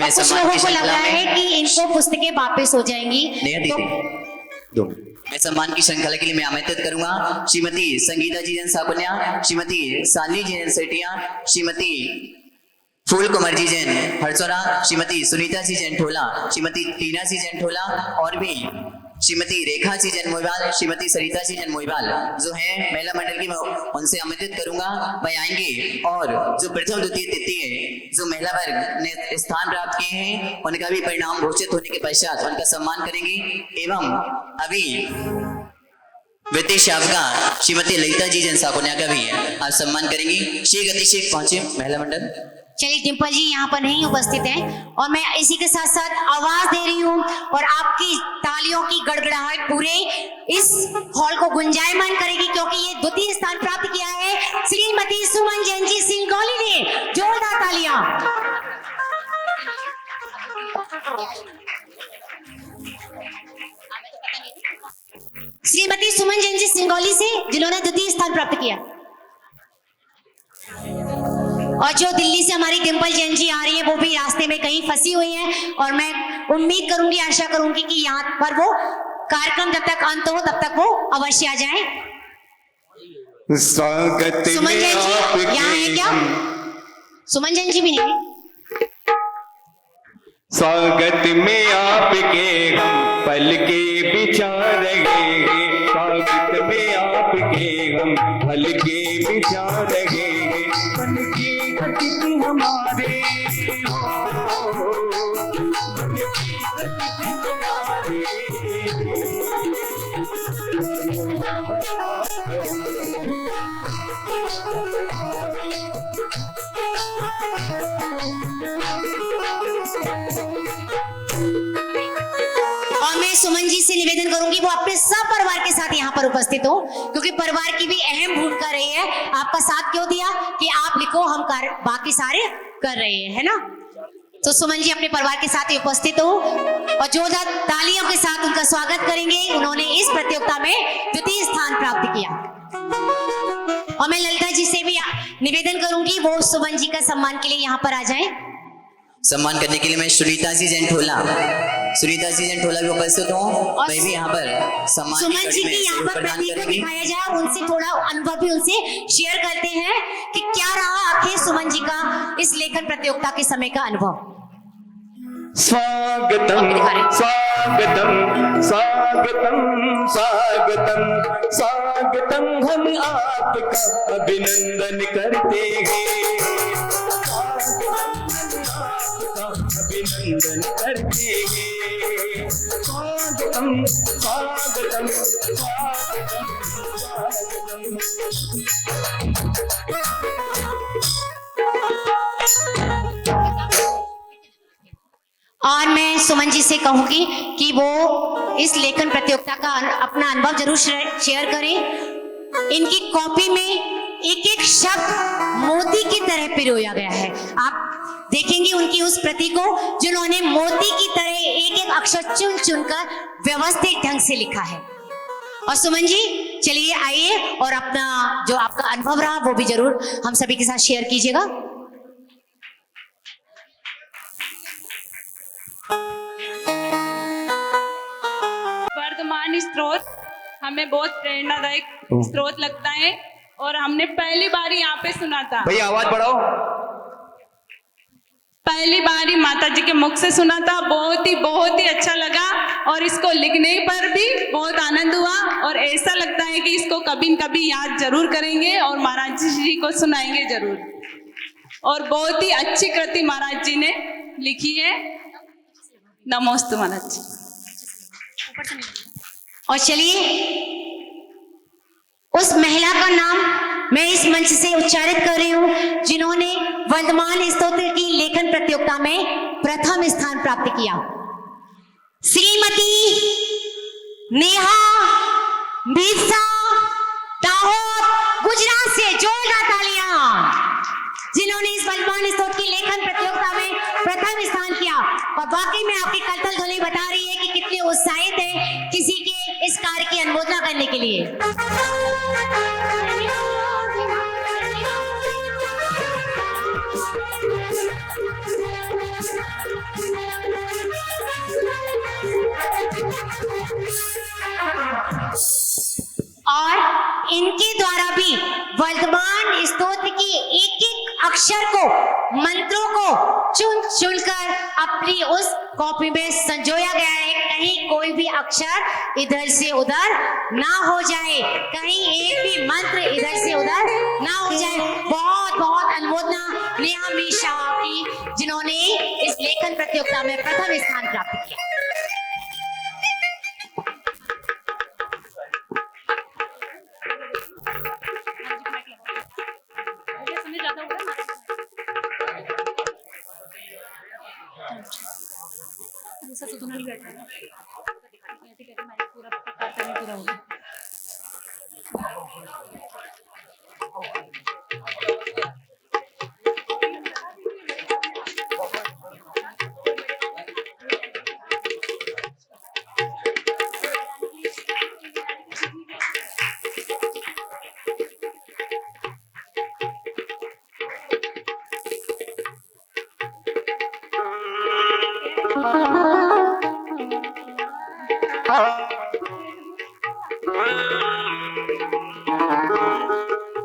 कुछ लोगों को लग रहा है कि इनको पुस्तकें वापस हो जाएंगी। मैं सम्मान की श्रृंखला के लिए मैं आमंत्रित करूंगा श्रीमती संगीता जी जैन साकुन्या, श्रीमती सालनी जी जैन सेठिया, श्रीमती फूल कुमार जी जैन हरसोरा, श्रीमती सुनीता जी जैन ठोला, श्रीमती टीना जी जैन ठोला और भी श्रीमती रेखा जी जैन मोहिवाल, श्रीमती सरिता जी जैन मोहिवाल जो है महिला मंडल की, मैं उनसे आमंत्रित करूंगा वह आएंगे और जो प्रथम द्वितीय तृतीय जो महिला वर्ग ने स्थान प्राप्त किए हैं उनका भी परिणाम घोषित होने के पश्चात उनका सम्मान करेंगे। एवं अभी वित्तीय शावका श्रीमती ललिता जी जैन साकुन्या का भी आज सम्मान करेंगे। श्री गति से पहुंचे महिला मंडल। चलिए डिम्पल जी यहाँ पर नहीं उपस्थित हैं और मैं इसी के साथ साथ आवाज दे रही हूँ और आपकी तालियों की गड़गड़ाहट पूरे इस हॉल को गुंजायमान करेगी, क्योंकि ये द्वितीय स्थान प्राप्त किया है श्रीमती सुमन जैन जी सिंगौली ने। जोरदार तालियां। श्रीमती सुमन जैन जी सिंगौली से, जिन्होंने द्वितीय स्थान प्राप्त किया। और जो दिल्ली से हमारी डिम्पल जैन जी आ रही है वो भी रास्ते में कहीं फंसी हुई है और मैं उम्मीद करूंगी, आशा करूंगी कि यहाँ पर वो कार्यक्रम जब तक अंत हो तब तक वो अवश्य आ जाए। स्वागत सुमन जैन जी यहाँ है क्या? सुमन जैन जी भी नहीं। स्वागत में आपके हम पल के विचार रहे, स्वागत में आपके हम पल के विचार रहे, पल के अतिथि हमारे और मैं सुमन जी से निवेदन करूंगी वो अपने सब परिवार के साथ यहाँ पर उपस्थित हो, क्योंकि परिवार की भी अहम भूमिका रही है। आपका साथ क्यों दिया कि आप लिखो, हम बाकी सारे कर रहे हैं, है ना? तो सुमन जी अपने परिवार के साथ ही उपस्थित हो और जोरदार तालियों के साथ उनका स्वागत करेंगे। उन्होंने इस प्रतियोगिता में द्वितीय स्थान प्राप्त किया। और मैं ललिता जी से भी निवेदन करूंगी वो सुमन जी का सम्मान के लिए यहाँ पर आ जाएं। सम्मान करने के लिए मैं सुनीता जी जैन ठोला भी उपस्थित हूँ। मैं भी यहाँ पर सम्मान सुमन जी की यहाँ पर प्रतिभा दिखाया जाए, उनसे थोड़ा अनुभव भी उनसे शेयर करते हैं कि क्या रहा आखिर सुमन जी का इस लेखन प्रतियोगिता के समय का अनुभव। स्वागतम स्वागतम स्वागतम स्वागतम स्वागतम, हम आपका अभिनंदन करते हैं, अभिनंदन करते हैं, स्वागतम स्वागतम स्वागतम स्वागतम। और मैं सुमन जी से कहूंगी कि वो इस लेखन प्रतियोगिता का अपना अनुभव जरूर शेयर करें। इनकी कॉपी में एक एक शब्द मोती की तरह पिरोया गया है। आप देखेंगे उनकी उस प्रति को जिन्होंने मोती की तरह एक एक अक्षर चुन चुनकर व्यवस्थित ढंग से लिखा है। और सुमन जी चलिए आइए और अपना जो आपका अनुभव रहा वो भी जरूर हम सभी के साथ शेयर कीजिएगा। वर्तमान स्रोत हमें बहुत प्रेरणादायक स्रोत लगता है और हमने पहली बार यहाँ पे सुना था। भैया आवाज बढ़ाओ। पहली बार ही माता जी के मुख से सुना था, बहुत ही अच्छा लगा और इसको लिखने पर भी बहुत आनंद हुआ और ऐसा लगता है कि इसको कभी न कभी याद जरूर करेंगे और महाराज जी को सुनाएंगे जरूर। और बहुत ही अच्छी कृति महाराज जी ने लिखी है। नमोस्तु महाराज जी। और चलिए उस महिला का नाम मैं इस मंच से उच्चारित कर रही हूं जिन्होंने वर्तमान स्तोत्र की लेखन प्रतियोगिता में प्रथम स्थान प्राप्त किया। श्रीमती नेहा मिर्जा दाहोद गुजरात से जोरदार तालियां, जिन्होंने इस वर्तमान स्तोत्र की लेखन प्रतियोगिता में प्रथम स्थान किया। और वाकई में आपकी कलतल ध्वनि बता रही है कि कितने उत्साहित है किसी के इस कार्य की अनुमोदना करने के लिए। और इनके द्वारा भी वर्तमान स्तोत्र की एक एक अक्षर को, मंत्रों को चुन चुनकर अपनी उस कॉपी में संजोया गया है। कहीं कोई भी अक्षर इधर से उधर ना हो जाए, कहीं एक भी मंत्र इधर से उधर ना हो जाए। बहुत बहुत अनुमोदना नेहा मिर्जा की, जिन्होंने इस लेखन प्रतियोगिता में प्रथम स्थान प्राप्त किया।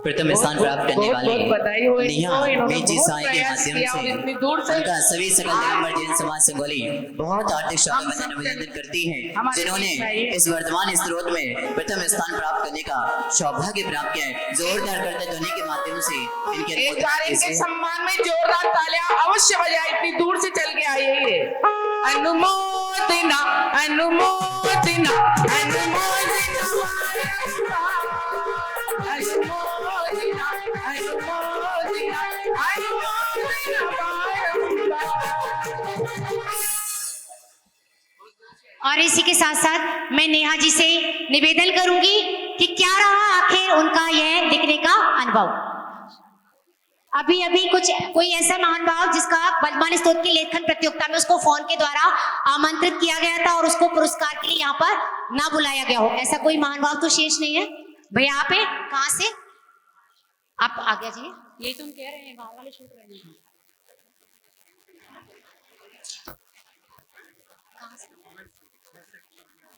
प्रथम स्थान प्राप्त करने वाले नेहा मिर्जा के माध्यम से उनका सभी सकल दिगंबर जैन समाज संगोली बहुत हार्दिक स्वागत अभिनंदन करती हैं, जिन्होंने इस वर्तमान स्रोत में प्रथम स्थान प्राप्त करने का सौभाग्य प्राप्त किया है। जोरदार करते ध्वनि के माध्यम से इनके सम्मान में जोरदार तालियां अवश्य बजाएं। इतनी दूर से चल के आई है ये। अनुमोदना अनुमोदना अनुमोदना और इसी के साथ साथ मैं नेहा जी से निवेदन करूंगी कि क्या रहा आखिर उनका यह लिखने का अनुभव। अभी कोई ऐसा महान भाव जिसका वर्तमान स्तोत्र की लेखन प्रतियोगिता में उसको फोन के द्वारा आमंत्रित किया गया था और उसको पुरस्कार के लिए यहाँ पर ना बुलाया गया हो, ऐसा कोई महान भाव तो शेष नहीं है। भैया आप है कहाँ से? आप आगे जाइए। यही तुम कह रहे हैं, गाँव वाले छूट रहे हैं।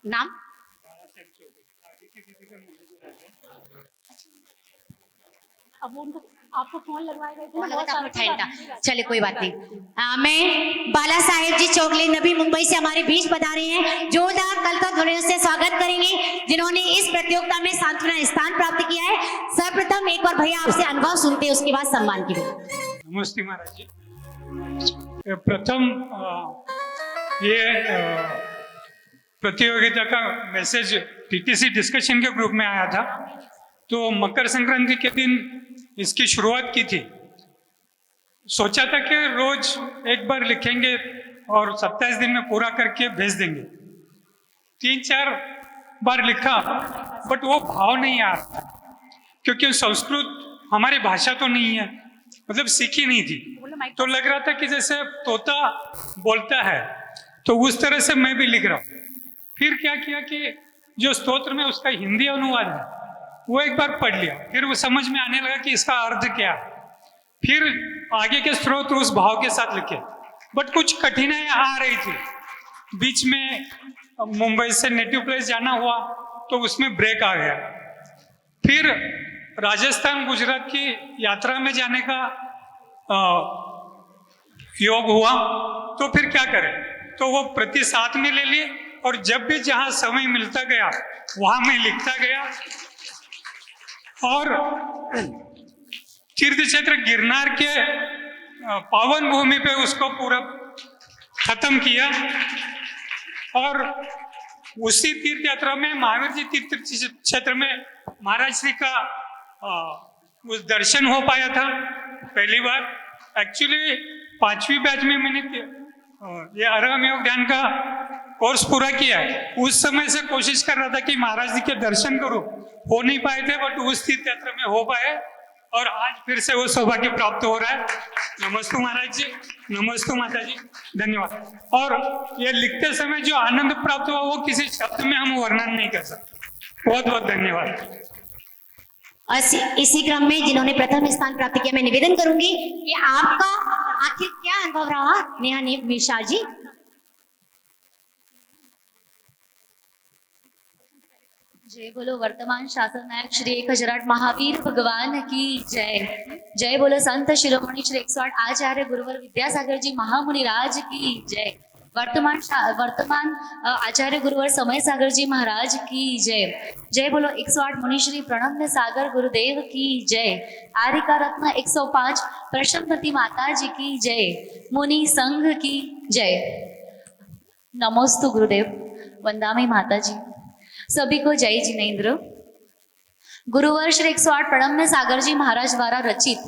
नाम अब उनको आपको फोन लगवाएगा। चले कोई बात नहीं। मैं बाला साहेब जी चौगले नबी मुंबई से हमारे बीच पधारे हैं। जोरदार कलता ध्वनियों से स्वागत करेंगे जिन्होंने इस प्रतियोगिता में सांत्वना स्थान प्राप्त किया है। सर्वप्रथम एक बार भैया आपसे अनुभव सुनते हैं, उसके बाद सम्मान की। नमस्ते महाराज जी। प्रथम ये प्रतियोगिता का मैसेज टीटीसी डिस्कशन के ग्रुप में आया था, तो मकर संक्रांति के दिन इसकी शुरुआत की थी। सोचा था कि रोज एक बार लिखेंगे और 27 दिन में पूरा करके भेज देंगे। 3-4 बार लिखा, बट वो भाव नहीं आ रहा था, क्योंकि संस्कृत हमारी भाषा तो नहीं है, मतलब सीखी नहीं थी। तो लग रहा था कि जैसे तोता बोलता है, तो उस तरह से मैं भी लिख रहा हूँ। फिर क्या किया कि जो स्तोत्र में उसका हिंदी अनुवाद है वो एक बार पढ़ लिया, फिर वो समझ में आने लगा कि इसका अर्थ क्या है। फिर आगे के स्रोत उस भाव के साथ लिखे, बट कुछ कठिनाइयां आ रही थी। बीच में मुंबई से नेटिव प्लेस जाना हुआ तो उसमें ब्रेक आ गया। फिर राजस्थान गुजरात की यात्रा में जाने का योग हुआ, तो फिर क्या करें, तो वो प्रति साथ में ले लिए और जब भी जहां समय मिलता गया वहां मैं लिखता गया। और तीर्थ क्षेत्र गिरनार के पावन भूमि पे उसको पूरा खत्म किया। और उसी तीर्थ यात्रा में महावीर जी तीर्थ क्षेत्र में महाराज श्री का उस दर्शन हो पाया था पहली बार। एक्चुअली 5वीं बैच में मैंने ये अरहम योग ध्यान का कोर्स पूरा किया है। उस समय से कोशिश कर रहा था कि महाराज जी के दर्शन करूं, हो नहीं पाए थे, बट उस तीर्थ यात्रा में हो पाए और आज फिर से वो सौभाग्य प्राप्त हो रहा है। नमस्ते महाराज जी, नमस्ते माता जी, धन्यवाद। और ये लिखते समय जो आनंद प्राप्त हुआ वो किसी शब्द में हम वर्णन नहीं कर सकते। बहुत बहुत धन्यवाद। इसी क्रम में जिन्होंने प्रथम स्थान प्राप्त किया, मैं निवेदन करूंगी कि आपका आखिर क्या अनुभव रहा, नेहा मिश्रा जी। जय बोलो वर्तमान शासन नायक श्री 1008 महावीर भगवान की जय। जय बोलो संत शिरोमणि श्री 108 आचार्य गुरुवर विद्यासागर जी महामुनि राज की जय। वर्तमान आचार्य गुरुवर समय सागर जी महाराज की जय। जय बोलो 108 मुनि श्री प्रणम्य सागर गुरुदेव की जय। आरिका रत्न 105 प्रसन्नति माता जी की जय। मुनि संघ की जय। नमोस्तु गुरुदेव, वंदामी माता जी, सभी को जय जिनेन्द्र। गुरुवर श्री 108 प्रणम्य सागर जी महाराज द्वारा रचित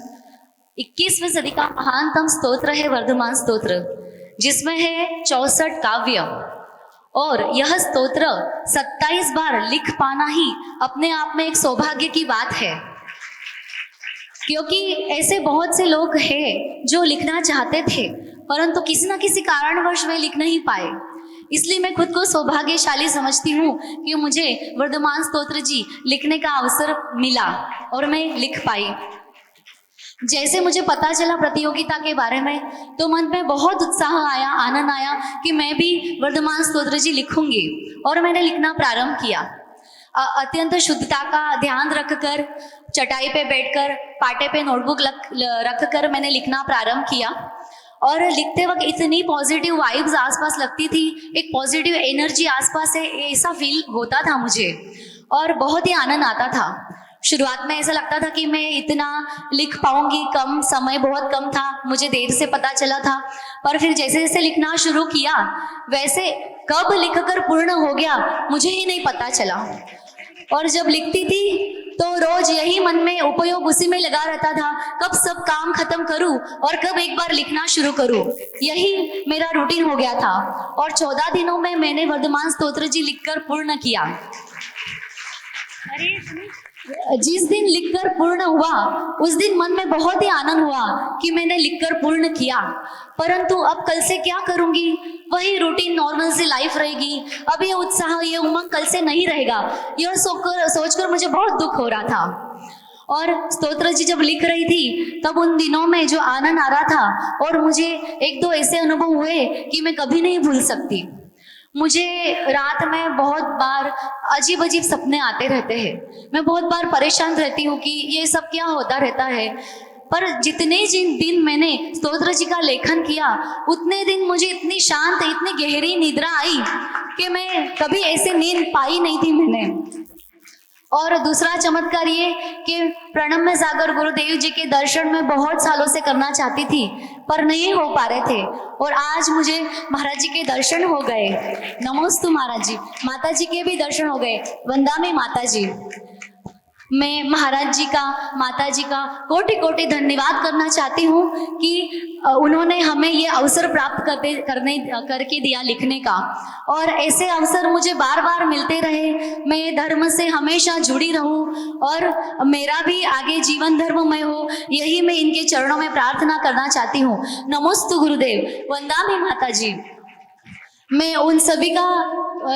21वीं सदी का महानतम स्तोत्र है वर्धमान स्तोत्र, जिसमें है 64 काव्य। और यह स्तोत्र 27 बार लिख पाना ही अपने आप में एक सौभाग्य की बात है, क्योंकि ऐसे बहुत से लोग हैं जो लिखना चाहते थे परंतु किसी न किसी कारणवश वे लिख नहीं पाए। इसलिए मैं खुद को सौभाग्यशाली समझती हूँ कि मुझे वर्धमान स्तोत्र जी लिखने का अवसर मिला और मैं लिख पाई। जैसे मुझे पता चला प्रतियोगिता के बारे में, तो मन में बहुत उत्साह आया, आनंद आया कि मैं भी वर्धमान स्तोत्र जी लिखूंगी। और मैंने लिखना प्रारंभ किया। अत्यंत शुद्धता का ध्यान रखकर, चटाई पे बैठकर, पाटे पे नोटबुक रखकर मैंने लिखना प्रारंभ किया। और लिखते वक्त इतनी पॉजिटिव वाइब्स आसपास लगती थी, एक पॉजिटिव एनर्जी आसपास है, ऐसा फील होता था मुझे और बहुत ही आनंद आता था। शुरुआत में ऐसा लगता था कि मैं इतना लिख पाऊंगी, कम समय बहुत कम था, मुझे देर से पता चला था। पर फिर जैसे जैसे लिखना शुरू किया, वैसे कब लिखकर पूर्ण हो गया मुझे ही नहीं पता चला। और जब लिखती थी तो रोज यही मन में उपयोग उसी में लगा रहता था, कब सब काम खत्म करूं और कब एक बार लिखना शुरू करूं, यही मेरा रूटीन हो गया था। और 14 दिनों में मैंने वर्धमान स्तोत्र जी लिखकर पूर्ण किया। जिस दिन लिखकर पूर्ण हुआ उस दिन मन में बहुत ही आनंद हुआ कि मैंने लिखकर पूर्ण किया। परंतु अब कल से क्या करूंगी, वही रूटीन नॉर्मल सी लाइफ रहेगी। अब ये उत्साह, ये उमंग कल से नहीं रहेगा, यह सोचकर मुझे बहुत दुख हो रहा था। और स्तोत्र जी जब लिख रही थी तब उन दिनों में जो आनंद आ रहा था, और मुझे एक दो ऐसे अनुभव हुए कि मैं कभी नहीं भूल सकती। मुझे रात में बहुत बार अजीब अजीब सपने आते रहते हैं। मैं बहुत बार परेशान रहती हूँ कि ये सब क्या होता रहता है। पर जितने दिन मैंने स्तोत्र जी का लेखन किया, उतने दिन मुझे इतनी शांत, इतनी गहरी निद्रा आई कि मैं कभी ऐसे नींद पाई नहीं थी मैंने। और दूसरा चमत्कार ये कि प्रणम्य सागर गुरुदेव जी के दर्शन में बहुत सालों से करना चाहती थी पर नहीं हो पा रहे थे, और आज मुझे महाराज जी के दर्शन हो गए। नमोस्तु महाराज जी, माता जी के भी दर्शन हो गए। वंदा में माता जी, मैं महाराज जी का, माता जी का कोटि कोटि धन्यवाद करना चाहती हूँ कि उन्होंने हमें ये अवसर प्राप्त करके दिया लिखने का, और ऐसे अवसर मुझे बार बार मिलते रहे। मैं धर्म से हमेशा जुड़ी रहूं और मेरा भी आगे जीवन धर्ममय हो, यही मैं इनके चरणों में प्रार्थना करना चाहती हूँ। नमोस्तु गुरुदेव, वंदामि माता जी। मैं उन सभी का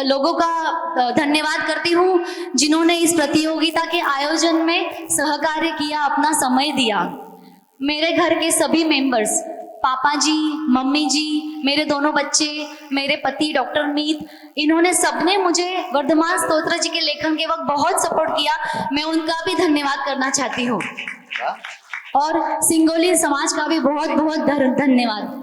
लोगों का धन्यवाद करती हूँ जिन्होंने इस प्रतियोगिता के आयोजन में सहकार्य किया, अपना समय दिया। मेरे घर के सभी मेंबर्स, पापा जी, मम्मी जी, मेरे दोनों बच्चे, मेरे पति डॉक्टर मीत, इन्होंने सबने मुझे वर्धमान स्तोत्र जी के लेखन के वक्त बहुत सपोर्ट किया। मैं उनका भी धन्यवाद करना चाहती हूँ, और सिंगोली समाज का भी बहुत बहुत धन्यवाद।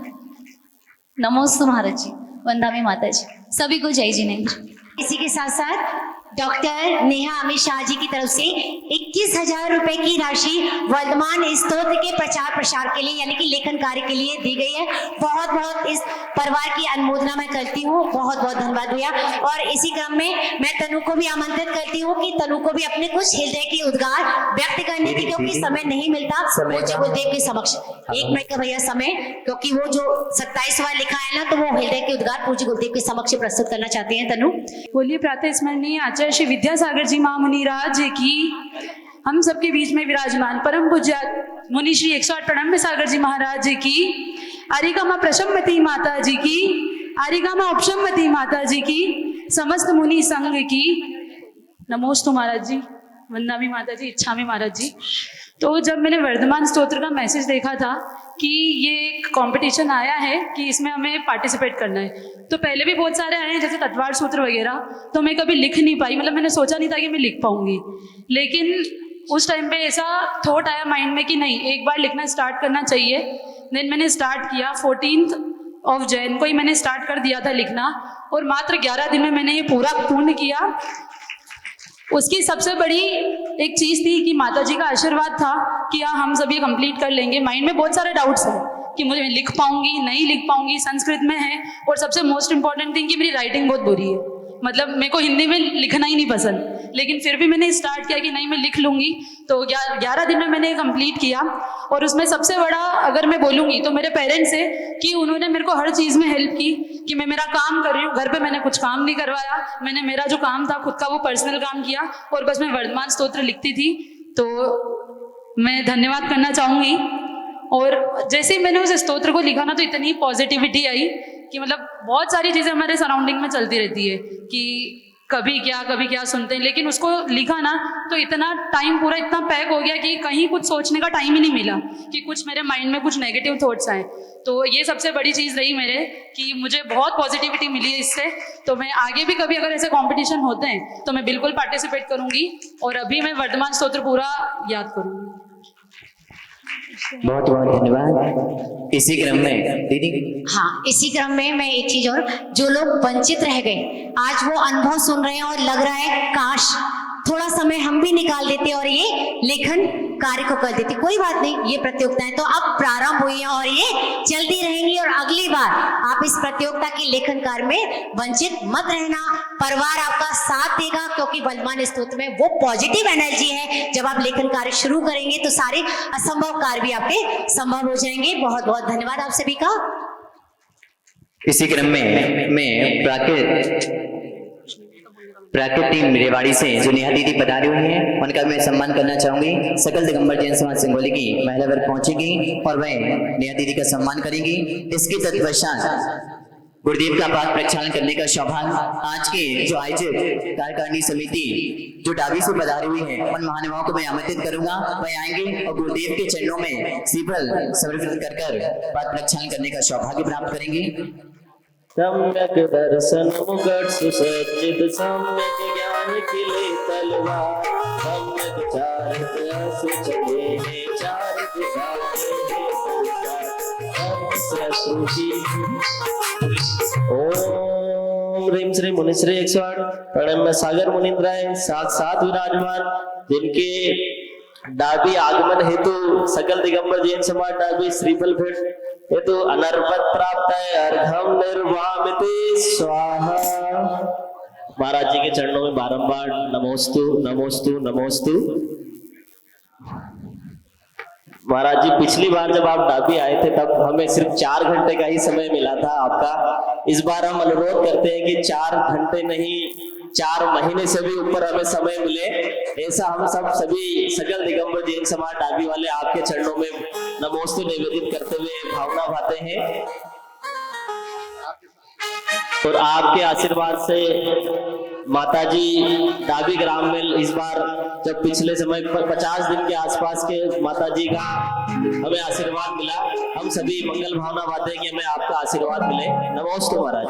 नमोस्तु महाराज जी, वंदामि माता जी, सभी को जय जिनेंद्र। इसी के साथ साथ डॉक्टर नेहा अमित शाह जी की तरफ से 21,000 रुपए की राशि वर्धमान स्तोत्र के प्रचार प्रसार के लिए यानी कि लेखन कार्य के लिए दी गई है। बहुत बहुत इस परिवार की अनुमोदना मैं करती हूँ, बहुत बहुत धन्यवाद भैया। और इसी क्रम में मैं तनु को भी आमंत्रित करती हूँ कि तनु को भी अपने कुछ हृदय के उद्गार व्यक्त करने की, क्योंकि समय नहीं मिलता पूज्य गुरुदेव के समक्ष। 1 मिनट का भैया समय, क्योंकि वो जो 27वां लिखा है ना, तो वो हृदय के उद्गार पूज्य गुरुदेव के समक्ष प्रस्तुत करना चाहते हैं। तनु बोलिए। प्रातः स्मरणीय आचार्य श्री विद्यासागर जी महामुनि राज की हम सबके बीच में विराजमान परम पूज्य मुनि श्री 108 प्रणम्य सागर जी महाराज की, आरिगामा प्रशम्मति माता जी की, आरिगामा उपशम्मति माता जी की, समस्त मुनि संघ की नमोस्तु महाराज जी, वंदामि माता जी, इच्छामि महाराज जी। तो जब मैंने वर्धमान स्तोत्र का मैसेज देखा था कि ये एक कंपटीशन आया है कि इसमें हमें पार्टिसिपेट करना है, तो पहले भी बहुत सारे आए हैं जैसे तत्वार सूत्र वगैरह, तो मैं कभी लिख नहीं पाई, मतलब मैंने सोचा नहीं था कि मैं लिख पाऊंगी। लेकिन उस टाइम पे ऐसा थॉट आया माइंड में कि नहीं, एक बार लिखना स्टार्ट करना चाहिए। देन मैंने स्टार्ट किया, 14 जनवरी को ही मैंने स्टार्ट कर दिया था लिखना, और मात्र 11 दिन में मैंने ये पूरा पूर्ण किया। उसकी सबसे बड़ी एक चीज़ थी कि माता जी का आशीर्वाद था कि हाँ हम सब ये कंप्लीट कर लेंगे। माइंड में बहुत सारे डाउट्स हैं कि मुझे लिख पाऊंगी नहीं लिख पाऊंगी, संस्कृत में है, और सबसे मोस्ट इंपॉर्टेंट थिंग कि मेरी राइटिंग बहुत बुरी है, मतलब मेरे को हिंदी में लिखना ही नहीं पसंद। लेकिन फिर भी मैंने स्टार्ट किया कि नहीं मैं लिख लूँगी, तो 11 दिन में मैंने कंप्लीट किया। और उसमें सबसे बड़ा अगर मैं बोलूँगी तो मेरे पेरेंट्स से कि उन्होंने मेरे को हर चीज़ में हेल्प की कि मैं मेरा काम कर रही हूँ, घर पे मैंने कुछ काम नहीं करवाया, मैंने मेरा जो काम था खुद का वो पर्सनल काम किया, और बस मैं वर्धमान स्तोत्र लिखती थी। तो मैं धन्यवाद करना चाहूँगी। और जैसे ही मैंने उस स्तोत्र को लिखा ना, तो इतनी पॉजिटिविटी आई कि मतलब बहुत सारी चीज़ें हमारे सराउंडिंग में चलती रहती है कि कभी क्या सुनते हैं, लेकिन उसको लिखा ना तो इतना टाइम पूरा इतना पैक हो गया कि कहीं कुछ सोचने का टाइम ही नहीं मिला कि कुछ मेरे माइंड में कुछ नेगेटिव थॉट्स आए। तो ये सबसे बड़ी चीज़ रही मेरे कि मुझे बहुत पॉजिटिविटी मिली है इससे। तो मैं आगे भी कभी अगर ऐसे कंपटीशन होते हैं तो मैं बिल्कुल पार्टिसिपेट करूँगी, और अभी मैं वर्धमान स्तोत्र पूरा याद करूँगी। बहुत बहुत धन्यवाद। इसी क्रम में दीदी, हाँ, इसी क्रम में मैं एक चीज और, जो लोग वंचित रह गए आज वो अनुभव सुन रहे हैं और लग रहा है काश थोड़ा समय हम भी निकाल देते और ये लेखन कार्य को कर देते। कोई बात नहीं, ये प्रतियोगिताएं तो अब प्रारंभ हुई हैं और ये चलती रहेंगी, और अगली बार आप इस प्रतियोगिता के लेखन कार्य में वंचित मत रहना। परिवार आपका साथ देगा, क्योंकि वर्धमान स्तोत्र में वो पॉजिटिव एनर्जी है। जब आप लेखन कार्य शुरू करेंगे तो सारे असंभव कार्य भी आपके संभव हो जाएंगे। बहुत बहुत धन्यवाद आप सभी का। इसी क्रम में मैं प्राकृत टीम रेवाड़ी से जो नेहा दीदी पधारी हुई हैं, उनका मैं सम्मान करना चाहूंगी। सकल दिगंबर जैन समाज सिंगोली की महिला वर्ग पहुंचेगी और वह नेहा दीदी का सम्मान करेंगी। इसके तत्पश्चात गुरुदेव का पाठ प्रक्षालन करने का सौभाग्य आज के जो आयोजक कार्यकारिणी समिति जो डाबी से पधारी हुई है, उन महानुभावों को मैं आमंत्रित करूंगा। वह आएंगे और गुरुदेव के चरणों में श्रीफल समर्पित कर पाठ प्रक्षालन करने का सौभाग्य प्राप्त करेंगे। सम्यक दर्शन मुकुट सुसज्जित, सम्यक ज्ञान खिले तलवार, सम्यक चारित अस चले चार दिशाएं, ओम ह्रीं श्री मुनि श्री 108 प्रणम्य सागर मुनिंद्राय साथ साथ विराजमान, जिनके डाबी आगमन हेतु सकल दिगंबर जैन समाज डाबी श्रीफल भेंट हेतु अनर्पत प्राप्त है। अर्घम निर्वामिते स्वाहा। महाराज जी के चरणों में बारंबार नमोस्तु नमोस्तु नमोस्तु। महाराज जी पिछली बार जब आप डाबी आए थे तब हमें सिर्फ 4 घंटे का ही समय मिला था आपका। इस बार हम अनुरोध करते हैं कि 4 घंटे नहीं 4 महीने से भी ऊपर हमें समय मिले, ऐसा हम सभी सकल दिगंबर जैन समाज डाबी वाले आपके चरणों में नमोस्तु निवेदित करते हुए भावना भाते हैं। और आपके आशीर्वाद से माताजी डाबी ग्राम में इस बार जब पिछले समय 50 दिन के आसपास के माताजी का हमें आशीर्वाद मिला, हम सभी मंगल भावना बातें कि हमें आपका आशीर्वाद मिले। नमोस्तु महाराज।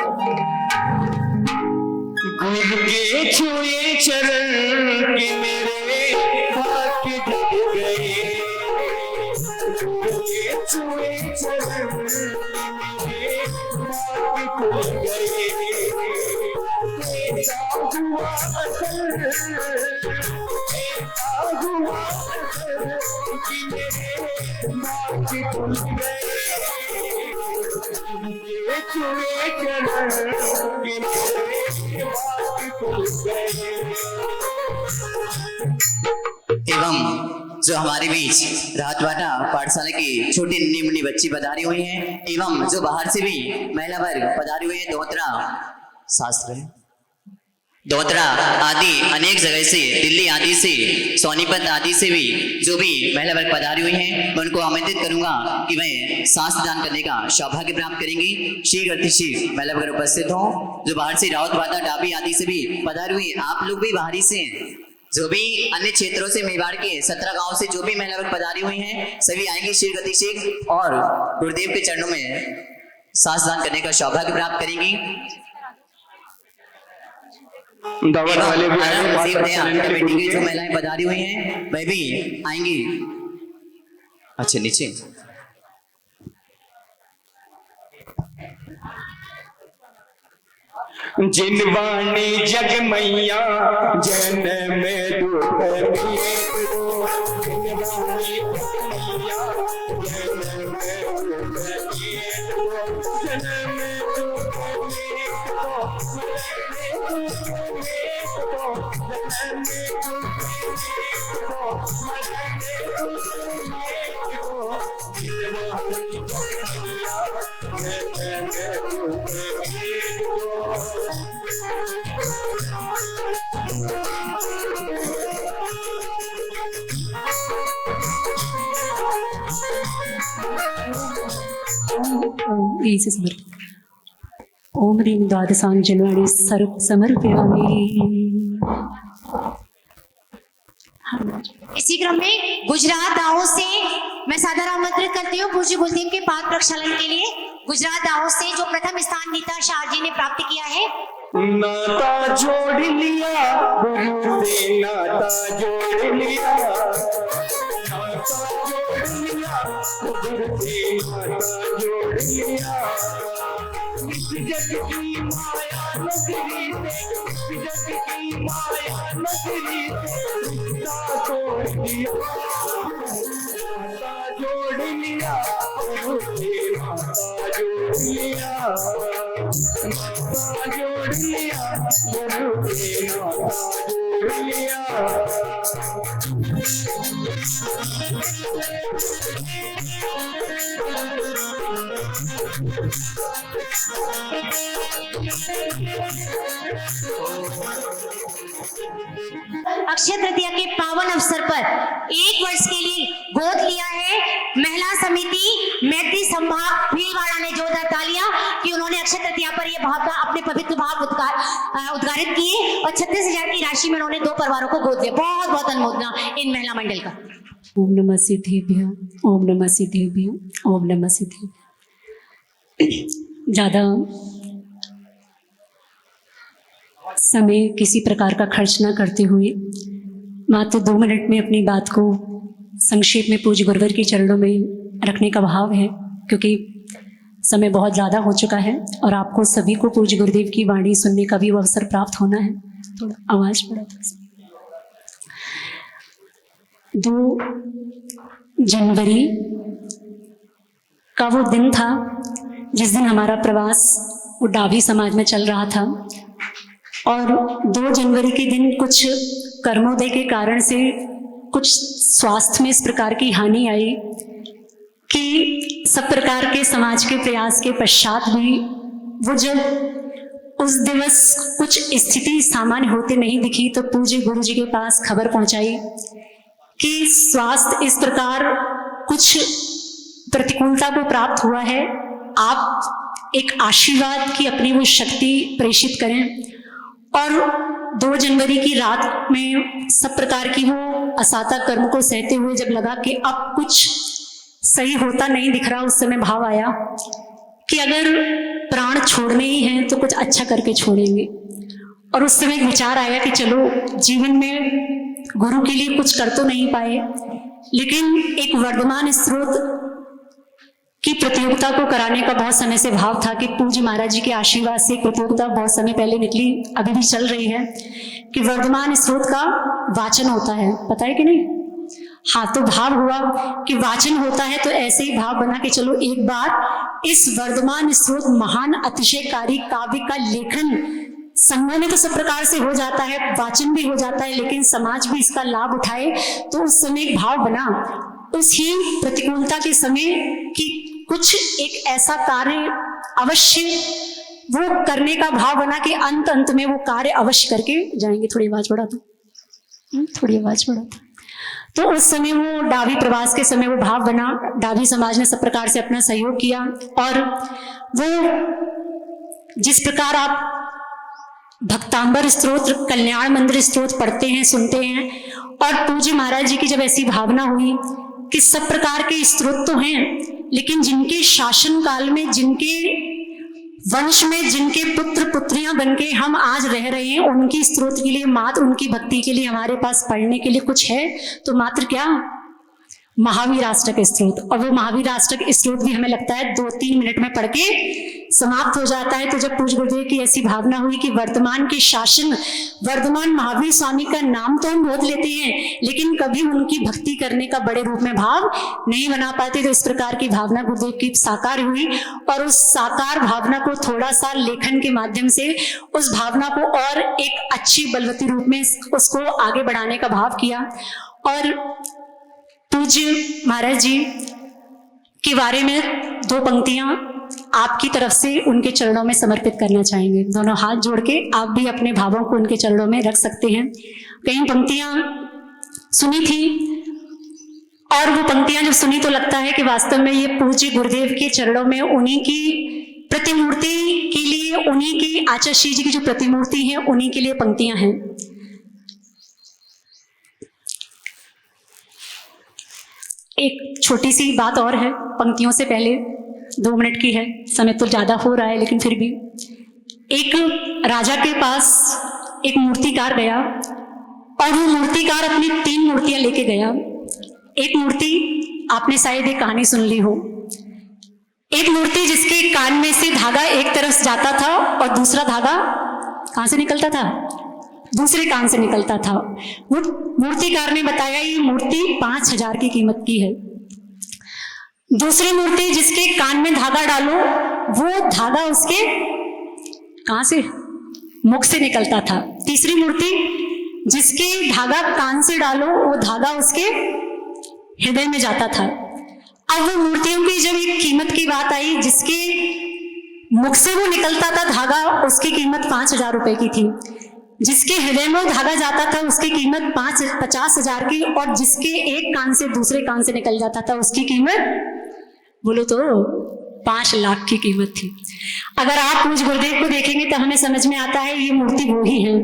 गुरु के छुए चरण के मेरे हाथ जग गए, गुरु के छुए चरण के मेरे हाथ खुल गए। ऐसा हुआ असर, ऐसा हुआ असर कि मेरे हाथ खुल गए। ये छुए चरण के मेरे हाथ खुल गए। एवं जो हमारे बीच रातवाटा पाठशाला की छोटी नन्ही मुन्नी बच्ची पधारी हुई हैं, एवं जो बाहर से भी महिला वर्ग पधारी हुई है, दोहतरा शास्त्र दोहतरा आदि अनेक जगह से, दिल्ली आदि से, सोनीपत आदि से भी जो भी महिला वर्ग पधारी हुई हैं, मैं उनको आमंत्रित करूंगा कि वह शास्त्र दान करने का सौभाग्य प्राप्त करेंगी। शीघ्र अतिशीघ्र महिला वर्ग उपस्थित हो। जो बाहर से रावतवाटा डाबी आदि से भी पधारी हुई, आप लोग भी बाहरी से हैं। जो भी अन्य क्षेत्रों से मेवाड़ के 17 गांव से जो भी महिला वर्ग पधारी हुई हैं, सभी आएंगे शीघ्र अतिशीघ्र और गुरुदेव के चरणों में शास्त्र दान करने का सौभाग्य प्राप्त करेंगी। दावत वाले भी कमेटी की जो महिलाएं पधारी हुई हैं वह भी आएंगी। अच्छा नीचे जिनवाणी जग मैया जन में दुख मीत दो, जिनवाणी जग मैया जन में दुख मीत दो, जन में दुख मीत दो, जन में दुख मीत दो, जन में दुख मीत दो, जन में दुख मीत दो, जिनवाणी जग मैया जन में दुख मीत दो। ओम ह्रीं द्वादशांजलिर्वाणी सर्व समर्पयामि। इसी क्रम में गुजरात दाहोद से मैं सादर आमंत्रित करती हूँ पूज्य गुरुदेव के पाद प्रक्षालन के लिए। गुजरात दाहोद से जो प्रथम स्थान नीता शाह जी ने प्राप्त किया है। नाता जोड़ लिया गुरु से, नाता जोड़ लिया, नाता जोड़ लिया गुरु से, नाता जोड़ लिया। इस जग की माया नगरी से, इस जग की माया नगरी से रिश्ता तोड़ दिया, नाता जोड़ लिया गुरु से, नाता जोड़ लिया, नाता जोड़ लिया गुरु से, नाता जोड़ लिया। अक्षय तृतीया के पावन अवसर पर 1 वर्ष के लिए गोद लिया है महिला समिति मैत्री संभाग भीलवाड़ा ने जोरदार तालियां कि उन्होंने अक्षय तृतीया पर ये भाव अपने पवित्र भाव उद्गारित किए और 36,000 की राशि में उन्होंने 2 परिवारों को गोद दिया। बहुत बहुत अनुमोदना इन महिला मंडल का। ओम नमः सिद्धेभ्य, ओम नमः सिद्धेभ्य, ओम नमः सिद्धेभ्य। ज्यादा समय किसी प्रकार का खर्च ना करते हुए मात्र 2 मिनट में अपनी बात को संक्षेप में पूज्य गुरुवर के चरणों में रखने का भाव है, क्योंकि समय बहुत ज़्यादा हो चुका है और आपको सभी को पूज्य गुरुदेव की वाणी सुनने का भी वो अवसर प्राप्त होना है। थोड़ा आवाज़ बढ़ा था। 2 जनवरी का वो दिन था जिस दिन हमारा प्रवास वो डाभी समाज में चल रहा था। और 2 जनवरी के दिन कुछ कर्मोदय के कारण से कुछ स्वास्थ्य में इस प्रकार की हानि आई कि सब प्रकार के समाज के प्रयास के पश्चात भी वो जब उस दिवस कुछ स्थिति सामान्य होते नहीं दिखी तो पूज्य गुरु जी के पास खबर पहुंचाई कि स्वास्थ्य इस प्रकार कुछ प्रतिकूलता को प्राप्त हुआ है, आप एक आशीर्वाद की अपनी वो शक्ति प्रेषित करें। और 2 जनवरी की रात में सब प्रकार की वो असाता कर्म को सहते हुए जब लगा कि अब कुछ सही होता नहीं दिख रहा, उस समय भाव आया कि अगर प्राण छोड़ने ही हैं तो कुछ अच्छा करके छोड़ेंगे। और उस समय एक विचार आया कि चलो जीवन में गुरु के लिए कुछ कर तो नहीं पाए, लेकिन एक वर्धमान स्रोत की प्रतियोगिता को कराने का बहुत समय से भाव था कि पूज्य महाराज जी के आशीर्वाद से प्रतियोगिता बहुत समय पहले निकली, अभी भी चल रही है, कि वर्धमान स्रोत का वाचन होता है, पता है कि नहीं? हाँ, तो भाव हुआ कि वाचन होता है, तो ऐसे ही भाव बना कि चलो एक बार इस वर्धमान स्रोत महान अतिशयकारी काव्य का लेखन संगम में तो सब प्रकार से हो जाता है, वाचन भी हो जाता है, लेकिन समाज भी इसका लाभ उठाए। तो उस समय एक भाव बना उस ही प्रतिकूलता के समय कि कुछ एक ऐसा कार्य अवश्य वो करने का भाव बना कि अंत में वो कार्य अवश्य करके जाएंगे। थोड़ी आवाज बढ़ा दो, थोड़ी आवाज बढ़ा दो। तो उस समय वो डाभी प्रवास के समय वो भाव बना, डाभी समाज ने सब प्रकार से अपना सहयोग किया। और वो जिस प्रकार आप भक्तांबर स्तोत्र, कल्याण मंदिर स्तोत्र पढ़ते हैं, सुनते हैं, और पूज्य महाराज जी की जब ऐसी भावना हुई कि सब प्रकार के स्तोत्र तो हैं, लेकिन जिनके शासन काल में, जिनके वंश में, जिनके पुत्र पुत्रियां बनके हम आज रह रहे हैं, उनकी स्तोत्र के लिए, मात्र उनकी भक्ति के लिए हमारे पास पढ़ने के लिए कुछ है तो मात्र क्या, महावीराष्टक स्तोत्र। और वो महावीराष्टक स्तोत्र भी हमें लगता है 2-3 मिनट में पढ़ के समाप्त हो जाता है। तो जब पूज्य गुरुदेव की ऐसी भावना हुई कि वर्तमान के शासन, वर्तमान महावीर स्वामी का नाम तो हम बहुत लेते हैं, लेकिन कभी उनकी भक्ति करने का बड़े रूप में भाव नहीं बना पाते, तो इस प्रकार की भावना गुरुदेव की साकार हुई। और उस साकार भावना को थोड़ा सा लेखन के माध्यम से उस भावना को और एक अच्छी बलवती रूप में उसको आगे बढ़ाने का भाव किया। और पूज्य महाराज जी के बारे में 2 पंक्तियां आपकी तरफ से उनके चरणों में समर्पित करना चाहेंगे। दोनों हाथ जोड़ के आप भी अपने भावों को उनके चरणों में रख सकते हैं। कई पंक्तियां सुनी थी, और वो पंक्तियां जब सुनी तो लगता है कि वास्तव में ये पूज्य गुरुदेव के चरणों में उन्हीं की प्रतिमूर्ति के लिए, उन्हीं की आचार्य श्री जी की जो प्रतिमूर्ति है उन्हीं के लिए पंक्तियां हैं। एक छोटी सी बात और है पंक्तियों से पहले, 2 मिनट की है, समय तो ज्यादा हो रहा है, लेकिन फिर भी। एक राजा के पास एक मूर्तिकार गया, और वो मूर्तिकार अपनी 3 मूर्तियां लेके गया। एक मूर्ति आपने शायद एक कहानी सुन ली हो, एक मूर्ति जिसके कान में से धागा एक तरफ जाता था और दूसरा धागा कहां से निकलता था, दूसरे कान से निकलता था। वो मूर्तिकार ने बताया ये मूर्ति 5000 की कीमत की है। दूसरी मूर्ति जिसके कान में धागा डालो, वो धागा उसके कहां से, मुख से निकलता था। तीसरी मूर्ति जिसके धागा कान से डालो, वो धागा उसके हृदय में जाता था। अब वो मूर्तियों की जब एक कीमत की बात आई, जिसके मुख से वो निकलता था धागा, उसकी कीमत 5000 रुपए की थी। जिसके हृदय में धागा जाता था उसकी कीमत 50,000 की, और जिसके एक कान से दूसरे कान से निकल जाता था उसकी कीमत बोलो तो 5 लाख की कीमत थी। अगर आप पूज्य गुरुदेव को देखेंगे तो हमें समझ में आता है ये मूर्ति वो ही है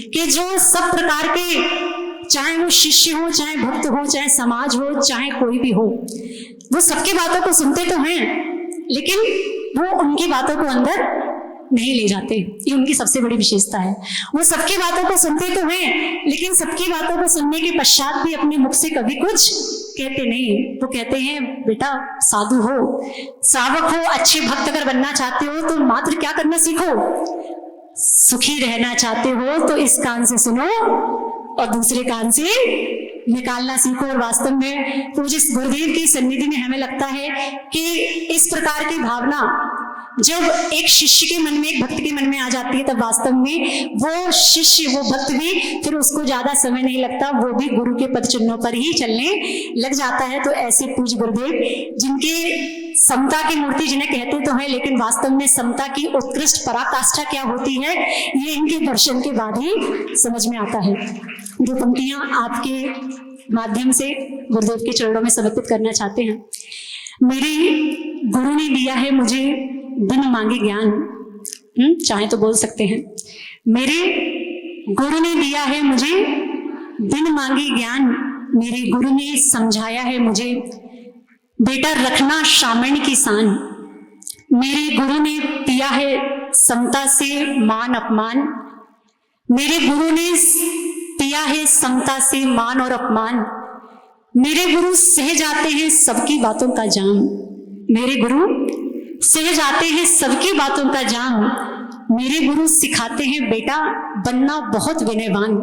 कि जो सब प्रकार के, चाहे वो शिष्य हो, चाहे भक्त हो, चाहे समाज हो, चाहे कोई भी हो, वो सबकी बातों को सुनते तो हैं, लेकिन वो उनकी बातों को अंदर नहीं ले जाते। ये उनकी सबसे बड़ी विशेषता है। वो सबकी बातों को सुनते तो हैं, लेकिन सबकी बातों को सुनने के पश्चात भी अपने मुख से कभी कुछ कहते नहीं। वो कहते हैं बेटा साधु हो, सावक हो, अच्छे भक्त अगर बनना चाहते हो तो मात्र क्या करना सीखो, सुखी रहना चाहते हो तो इस कान से सुनो और दूसरे कान से निकालना सीखो। और वास्तव में पूज्य गुरुदेव की सन्निधि में हमें लगता है कि इस प्रकार की भावना जब एक शिष्य के मन में, एक भक्त के मन में आ जाती है, तब वास्तव में वो शिष्य, वो भक्त भी फिर उसको ज्यादा समय नहीं लगता, वो भी गुरु के पद चिन्हों पर ही चलने लग जाता है। तो ऐसे पूज्य गुरुदेव जिनके समता की मूर्ति जिन्हें कहते तो है, लेकिन वास्तव में समता की उत्कृष्ट पराकाष्ठा क्या होती है, ये इनके दर्शन के बाद ही समझ में आता है। जो पंक्तियां आपके माध्यम से गुरुदेव के चरणों में समर्पित करना चाहते हैं। मेरे गुरु ने दिया है मुझे बिन मांगे ज्ञान, चाहे तो बोल सकते हैं, मेरे गुरु ने दिया है मुझे बिन मांगे ज्ञान, मेरे गुरु ने समझाया है मुझे बेटा रखना शामण की शान, मेरे गुरु ने पिया है समता से मान अपमान, मेरे गुरु ने पिया है समता से मान और अपमान, मेरे गुरु सह जाते हैं सबकी बातों का जाम, मेरे गुरु सह जाते हैं सबकी बातों का जाम, मेरे गुरु सिखाते हैं बेटा बनना बहुत विनयवान,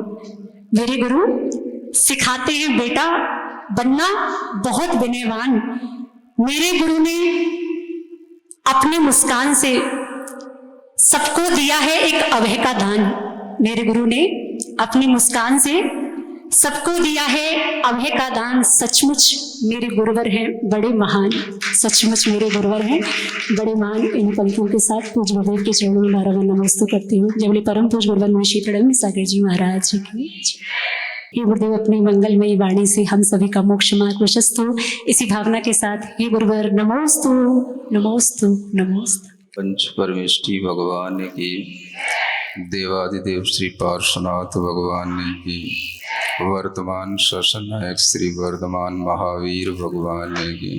मेरे गुरु सिखाते हैं बेटा बनना बहुत विनयवान, मेरे गुरु ने अपने मुस्कान से सबको दिया है एक अभय का दान, मेरे गुरु ने अपनी मुस्कान से सबको दिया है अभय का दान, सचमुच मेरे गुरुवर हैं बड़े महान, सचमुच मेरे गुरुवर हैं बड़े महान। इन पंक्तियों के साथ पूज्य गुरुदेव के चरणों में बारह नमस्ते करती हूँ। जब परम पूज्य गुरुवर मुंशी प्रणम्य सागर जी महाराज जी की हे गुरुदेव अपनी मंगलमयी वाणी से हम सभी का मोक्ष मार्ग प्रशस्त हो, इसी भावना के साथ हे गुरुवर नमोस्तु नमोस्तु नमोस्तु। पंच परमेष्ठी भगवान की, देवादिदेव श्री पार्श्वनाथ भगवान की, वर्तमान शासन नायक श्री वर्धमान महावीर भगवान की,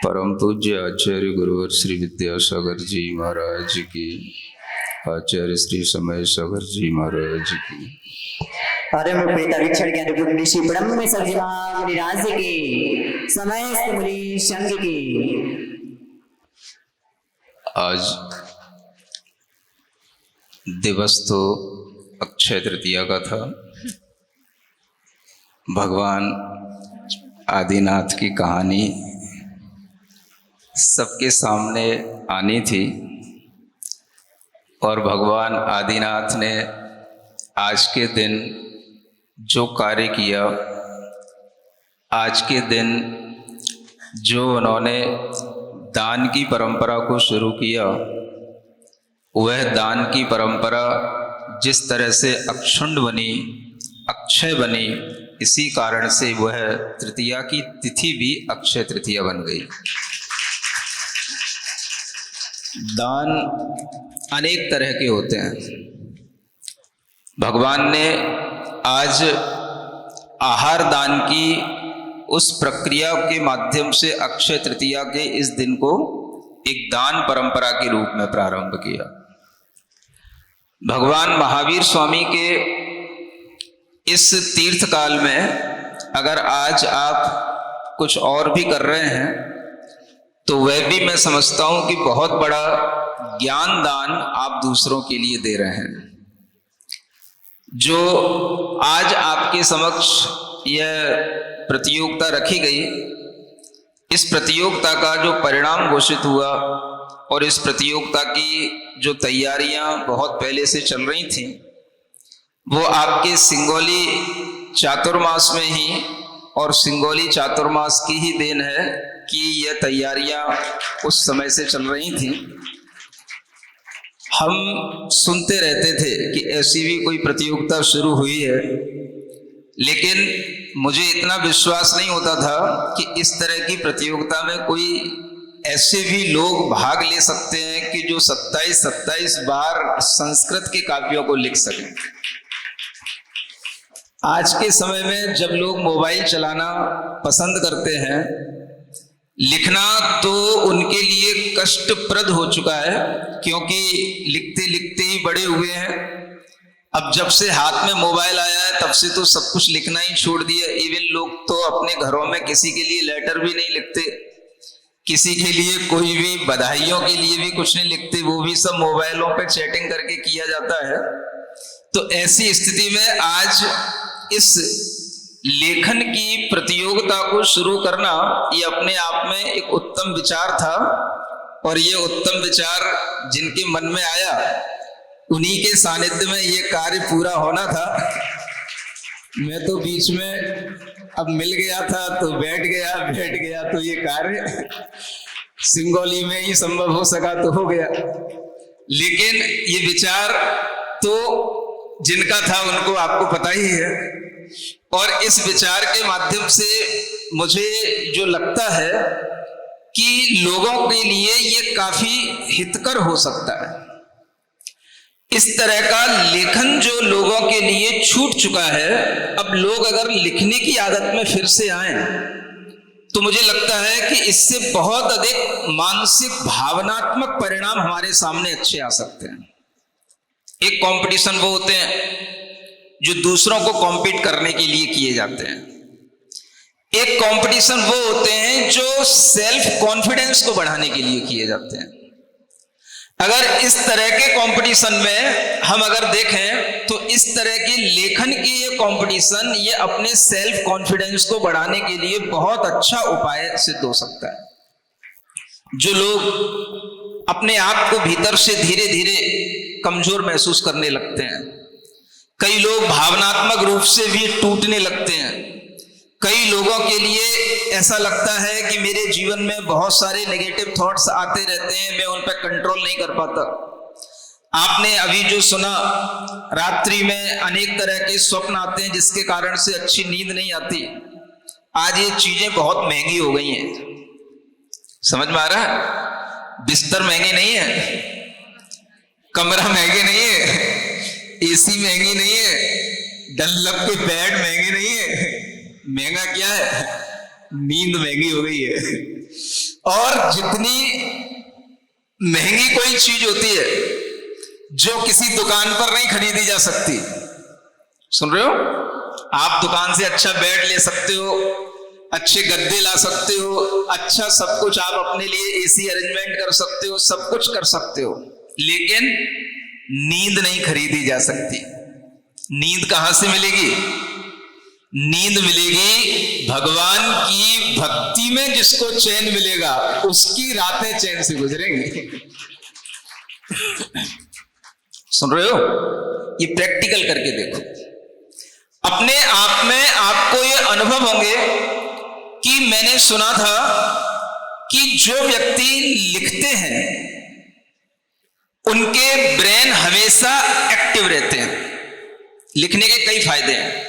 परम पूज्य आचार्य गुरुवर श्री विद्यासागर जी महाराज की, आचार्य श्री समय सागर जी महाराज की, अरे बेटा विक्षण के अनुरूप ऋषि ब्रह्म सजीवाज की, समय मुनि संघ की। आज दिवस तो अक्षय तृतीया का था। भगवान आदिनाथ की कहानी सबके सामने आनी थी और भगवान आदिनाथ ने आज के दिन जो कार्य किया, आज के दिन जो उन्होंने दान की परंपरा को शुरू किया, वह दान की परंपरा जिस तरह से अक्षुण्ण बनी, अक्षय बनी, इसी कारण से वह तृतीया की तिथि भी अक्षय तृतीया बन गई। दान अनेक तरह के होते हैं। भगवान ने आज आहार दान की उस प्रक्रिया के माध्यम से अक्षय तृतीया के इस दिन को एक दान परंपरा के रूप में प्रारंभ किया। भगवान महावीर स्वामी के इस तीर्थ काल में अगर आज आप कुछ और भी कर रहे हैं तो वह भी मैं समझता हूं कि बहुत बड़ा ज्ञान दान आप दूसरों के लिए दे रहे हैं। जो आज आपके समक्ष यह प्रतियोगिता रखी गई, इस प्रतियोगिता का जो परिणाम घोषित हुआ और इस प्रतियोगिता की जो तैयारियां बहुत पहले से चल रही थीं, वो आपके सिंगोली चातुर्मास में ही और सिंगोली चातुर्मास की ही देन है कि यह तैयारियां उस समय से चल रही थीं। हम सुनते रहते थे कि ऐसी भी कोई प्रतियोगिता शुरू हुई है, लेकिन मुझे इतना विश्वास नहीं होता था कि इस तरह की प्रतियोगिता में कोई ऐसे भी लोग भाग ले सकते हैं कि जो 27 बार संस्कृत के काव्यों को लिख सकें। आज के समय में जब लोग मोबाइल चलाना पसंद करते हैं, लिखना तो उनके लिए कष्टप्रद हो चुका है, क्योंकि लिखते लिखते ही बड़े हुए हैं। अब जब से हाथ में मोबाइल आया है तब से तो सब कुछ लिखना ही छोड़ दिया। इवन लोग तो अपने घरों में किसी के लिए लेटर भी नहीं लिखते, किसी के लिए कोई भी बधाइयों के लिए भी कुछ नहीं लिखते, वो भी सब मोबाइलों पे चैटिंग करके किया जाता है। तो ऐसी स्थिति में आज इस लेखन की प्रतियोगिता को शुरू करना ये अपने आप में एक उत्तम विचार था। और ये उत्तम विचार जिनके मन में आया उन्हीं के सानिध्य में ये कार्य पूरा होना था। मैं तो बीच में अब मिल गया था तो बैठ गया तो ये कार्य सिंगोली में ही संभव हो सका तो हो गया। लेकिन ये विचार तो जिनका था उनको आपको पता ही है, और इस विचार के माध्यम से मुझे जो लगता है कि लोगों के लिए ये काफी हितकर हो सकता है। इस तरह का लेखन जो लोगों के लिए छूट चुका है, अब लोग अगर लिखने की आदत में फिर से आए तो मुझे लगता है कि इससे बहुत अधिक मानसिक भावनात्मक परिणाम हमारे सामने अच्छे आ सकते हैं। एक कंपटीशन वो होते हैं जो दूसरों को कॉम्पीट करने के लिए किए जाते हैं। एक कंपटीशन वो होते हैं जो सेल्फ कॉन्फिडेंस को बढ़ाने के लिए किए जाते हैं। अगर इस तरह के कंपटीशन में हम अगर देखें तो इस तरह के लेखन की ये कंपटीशन ये अपने सेल्फ कॉन्फिडेंस को बढ़ाने के लिए बहुत अच्छा उपाय सिद्ध हो सकता है। जो लोग अपने आप को भीतर से धीरे धीरे कमजोर महसूस करने लगते हैं, कई लोग भावनात्मक रूप से भी टूटने लगते हैं, कई लोगों के लिए ऐसा लगता है कि मेरे जीवन में बहुत सारे नेगेटिव थॉट्स आते रहते हैं, मैं उन पर कंट्रोल नहीं कर पाता। आपने अभी जो सुना, रात्रि में अनेक तरह के स्वप्न आते हैं जिसके कारण से अच्छी नींद नहीं आती। आज ये चीजें बहुत महंगी हो गई हैं, समझ में आ रहा है? बिस्तर महंगे नहीं है, कमरा महंगे नहीं है, एसी महंगी नहीं है, डनलप के बेड महंगे नहीं है। महंगा क्या है? नींद महंगी हो गई है। और जितनी महंगी कोई चीज होती है जो किसी दुकान पर नहीं खरीदी जा सकती, सुन रहे हो? आप दुकान से अच्छा बेड ले सकते हो, अच्छे गद्दे ला सकते हो, अच्छा सब कुछ आप अपने लिए एसी अरेंजमेंट कर सकते हो, सब कुछ कर सकते हो, लेकिन नींद नहीं खरीदी जा सकती। नींद कहां से मिलेगी? नींद मिलेगी भगवान की भक्ति में। जिसको चैन मिलेगा उसकी रातें चैन से गुजरेंगी। सुन रहे हो? ये प्रैक्टिकल करके देखो। अपने आप में आपको ये अनुभव होंगे कि मैंने सुना था कि जो व्यक्ति लिखते हैं उनके ब्रेन हमेशा एक्टिव रहते हैं। लिखने के कई फायदे हैं।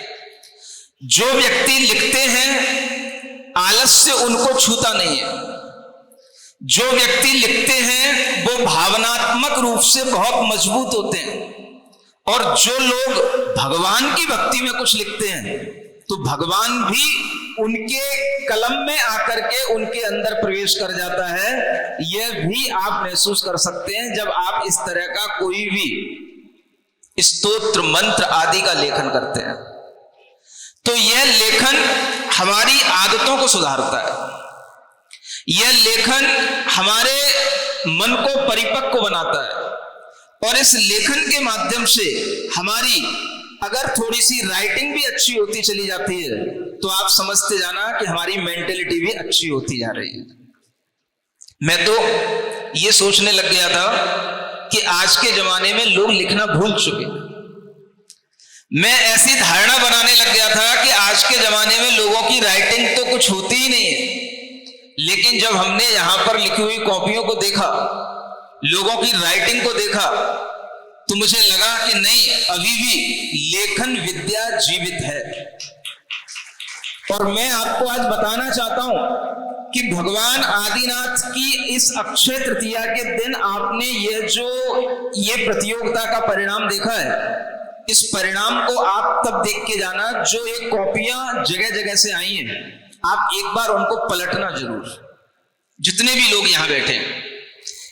जो व्यक्ति लिखते हैं आलस्य उनको छूता नहीं है। जो व्यक्ति लिखते हैं वो भावनात्मक रूप से बहुत मजबूत होते हैं। और जो लोग भगवान की भक्ति में कुछ लिखते हैं तो भगवान भी उनके कलम में आकर के उनके अंदर प्रवेश कर जाता है। यह भी आप महसूस कर सकते हैं जब आप इस तरह का कोई भी स्तोत्र मंत्र आदि का लेखन करते हैं। तो यह लेखन हमारी आदतों को सुधारता है। यह लेखन हमारे मन को परिपक्व बनाता है। और इस लेखन के माध्यम से हमारी अगर थोड़ी सी राइटिंग भी अच्छी होती चली जाती है तो आप समझते जाना कि हमारी मेंटेलिटी भी अच्छी होती जा रही है। मैं तो ये सोचने लग गया था कि आज के जमाने में लोग लिखना भूल चुके। मैं ऐसी धारणा बनाने लग गया था कि आज के जमाने में लोगों की राइटिंग तो कुछ होती ही नहीं है। लेकिन जब हमने यहां पर लिखी हुई कॉपियों को देखा, लोगों की राइटिंग को देखा, तो मुझे लगा कि नहीं, अभी भी लेखन विद्या जीवित है। और मैं आपको आज बताना चाहता हूं कि भगवान आदिनाथ की इस अक्षय तृतीया के दिन आपने ये प्रतियोगिता का परिणाम देखा है। इस परिणाम को आप तब देख के जाना जो ये कॉपियां जगह जगह से आई हैं, आप एक बार उनको पलटना जरूर। जितने भी लोग यहां बैठे हैं,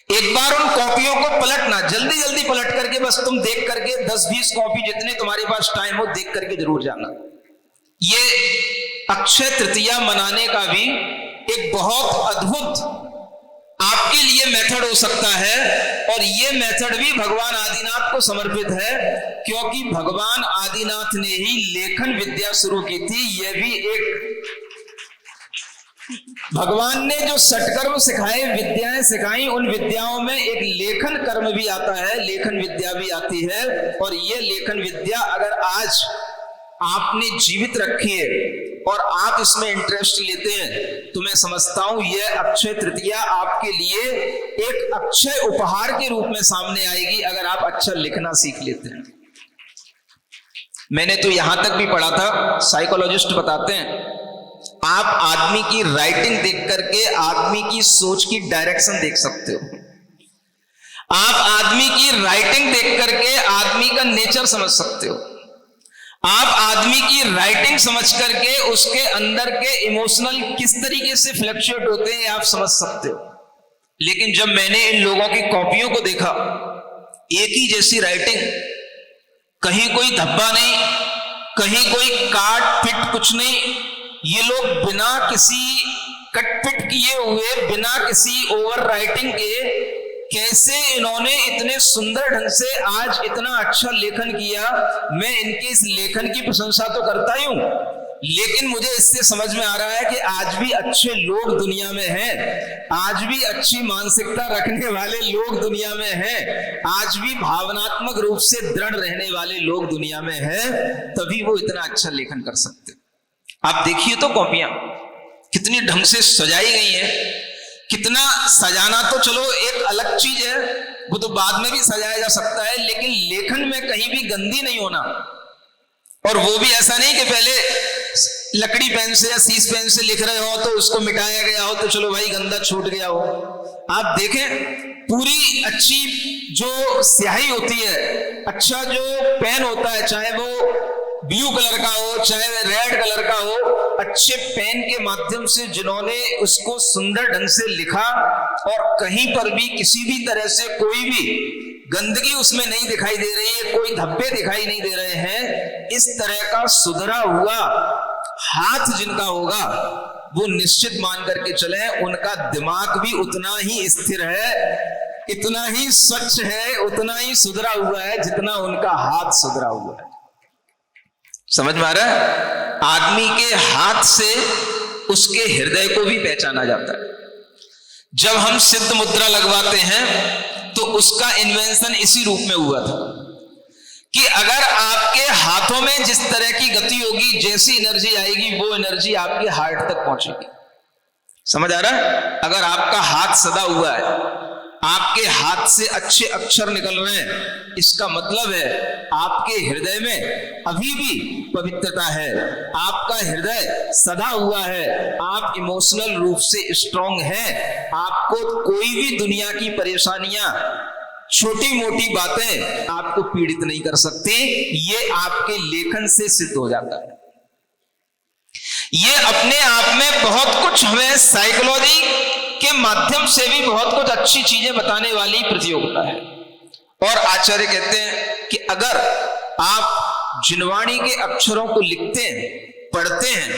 एक बार उन कॉपियों को पलटना, जल्दी जल्दी पलट करके बस तुम देख करके 10-20 कॉपी जितने तुम्हारे पास टाइम हो देख करके जरूर जाना। ये अक्षय तृतीया मनाने का भी एक बहुत अद्भुत आपके लिए मेथड हो सकता है। और ये मेथड भी भगवान आदिनाथ को समर्पित है, क्योंकि भगवान आदिनाथ ने ही लेखन विद्या शुरू की थी। यह भी एक भगवान ने जो सटकर्म सिखाए, विद्याएं सिखाई, उन विद्याओं में एक लेखन कर्म भी आता है, लेखन विद्या भी आती है। और ये लेखन विद्या अगर आज आपने जीवित रखी है और आप इसमें इंटरेस्ट लेते हैं, तो मैं समझता हूं यह अक्षय तृतीया आपके लिए एक अक्षय उपहार के रूप में सामने आएगी, अगर आप अच्छा लिखना सीख लेते हैं। मैंने तो यहां तक भी पढ़ा था, साइकोलॉजिस्ट बताते हैं आप आदमी की राइटिंग देख करके आदमी की सोच की डायरेक्शन देख सकते हो। आप आदमी की राइटिंग देख करके आदमी का नेचर समझ सकते हो। आप आदमी की राइटिंग समझ करके उसके अंदर के इमोशनल किस तरीके से फ्लक्चुएट होते हैं आप समझ सकते हो। लेकिन जब मैंने इन लोगों की कॉपियों को देखा, एक ही जैसी राइटिंग, कहीं कोई धब्बा नहीं, कहीं कोई काट पिट कुछ नहीं, ये लोग बिना किसी कटपिट किए हुए, बिना किसी ओवर राइटिंग के कैसे इन्होंने इतने सुंदर ढंग से आज इतना अच्छा लेखन किया। मैं इनके इस लेखन की प्रशंसा तो करता ही हूं, लेकिन मुझे इससे समझ में आ रहा है कि आज भी अच्छे लोग दुनिया में हैं, आज भी अच्छी मानसिकता रखने वाले लोग दुनिया में हैं, आज भी भावनात्मक रूप से दृढ़ रहने वाले लोग दुनिया में हैं, तभी वो इतना अच्छा लेखन कर सकते। आप देखिए तो कॉपियां कितनी ढंग से सजाई गई हैं। कितना सजाना तो चलो एक अलग चीज है, वो तो बाद में भी सजाया जा सकता है, लेकिन लेखन में कहीं भी गंदी नहीं होना। और वो भी ऐसा नहीं कि पहले लकड़ी पेन से या सीस पेन से लिख रहे हो तो उसको मिटाया गया हो तो चलो भाई गंदा छूट गया हो। आप देखें पूरी अच्छी जो स्याही होती है, अच्छा जो पेन होता है, चाहे वो ब्लू कलर का हो चाहे रेड कलर का हो, अच्छे पेन के माध्यम से जिन्होंने उसको सुंदर ढंग से लिखा और कहीं पर भी किसी भी तरह से कोई भी गंदगी उसमें नहीं दिखाई दे रही है, कोई धब्बे दिखाई नहीं दे रहे हैं, इस तरह का सुधरा हुआ हाथ जिनका होगा वो निश्चित मान करके चले उनका दिमाग भी उतना ही स्थिर है, इतना ही स्वच्छ है, उतना ही सुधरा हुआ है जितना उनका हाथ सुधरा हुआ है। समझ में आ रहा है? आदमी के हाथ से उसके हृदय को भी पहचाना जाता है। जब हम सिद्ध मुद्रा लगवाते हैं तो उसका इन्वेंशन इसी रूप में हुआ था कि अगर आपके हाथों में जिस तरह की गति होगी, जैसी एनर्जी आएगी, वो एनर्जी आपके हार्ट तक पहुंचेगी। समझ आ रहा है? अगर आपका हाथ सदा हुआ है, आपके हाथ से अच्छे अक्षर निकल रहे हैं, इसका मतलब है आपके हृदय में अभी भी पवित्रता है, आपका हृदय सदा हुआ है, आप इमोशनल रूप से स्ट्रांग हैं, आपको कोई भी दुनिया की परेशानियां, छोटी मोटी बातें आपको पीड़ित नहीं कर सकती। ये आपके लेखन से सिद्ध हो जाता है। ये अपने आप में बहुत कुछ हमें साइकोलॉजी के माध्यम से भी बहुत कुछ अच्छी चीजें बताने वाली प्रतियोगिता है। और आचार्य कहते हैं कि अगर आप जिनवाणी के अक्षरों को लिखते हैं, पढ़ते हैं,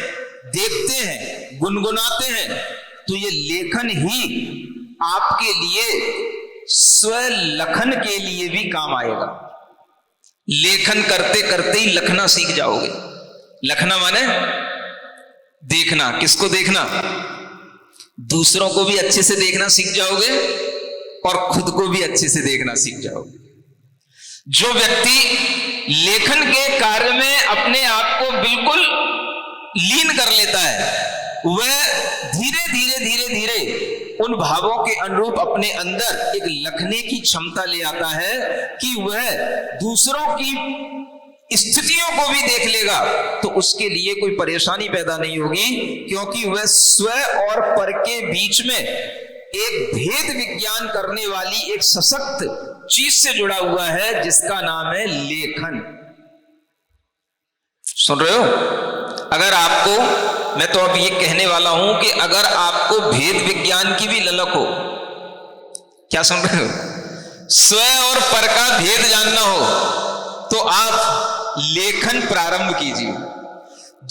देखते हैं, गुनगुनाते हैं, तो ये लेखन ही आपके लिए स्वलखन के लिए भी काम आएगा। लेखन करते करते ही लखना सीख जाओगे। लखना माने देखना। किसको देखना? दूसरों को भी अच्छे से देखना सीख जाओगे और खुद को भी अच्छे से देखना सीख जाओगे। जो व्यक्ति लेखन के कार्य में अपने आप को बिल्कुल लीन कर लेता है, वह धीरे धीरे धीरे धीरे उन भावों के अनुरूप अपने अंदर एक लखने की क्षमता ले आता है कि वह दूसरों की स्थितियों को भी देख लेगा तो उसके लिए कोई परेशानी पैदा नहीं होगी, क्योंकि वह स्व और पर के बीच में एक भेद विज्ञान करने वाली एक सशक्त चीज से जुड़ा हुआ है जिसका नाम है लेखन। सुन रहे हो? अगर आपको, मैं तो अब ये कहने वाला हूं कि अगर आपको भेद विज्ञान की भी ललक हो, क्या सुन रहे हो, स्व और पर का भेद जानना हो, तो आप लेखन प्रारंभ कीजिए।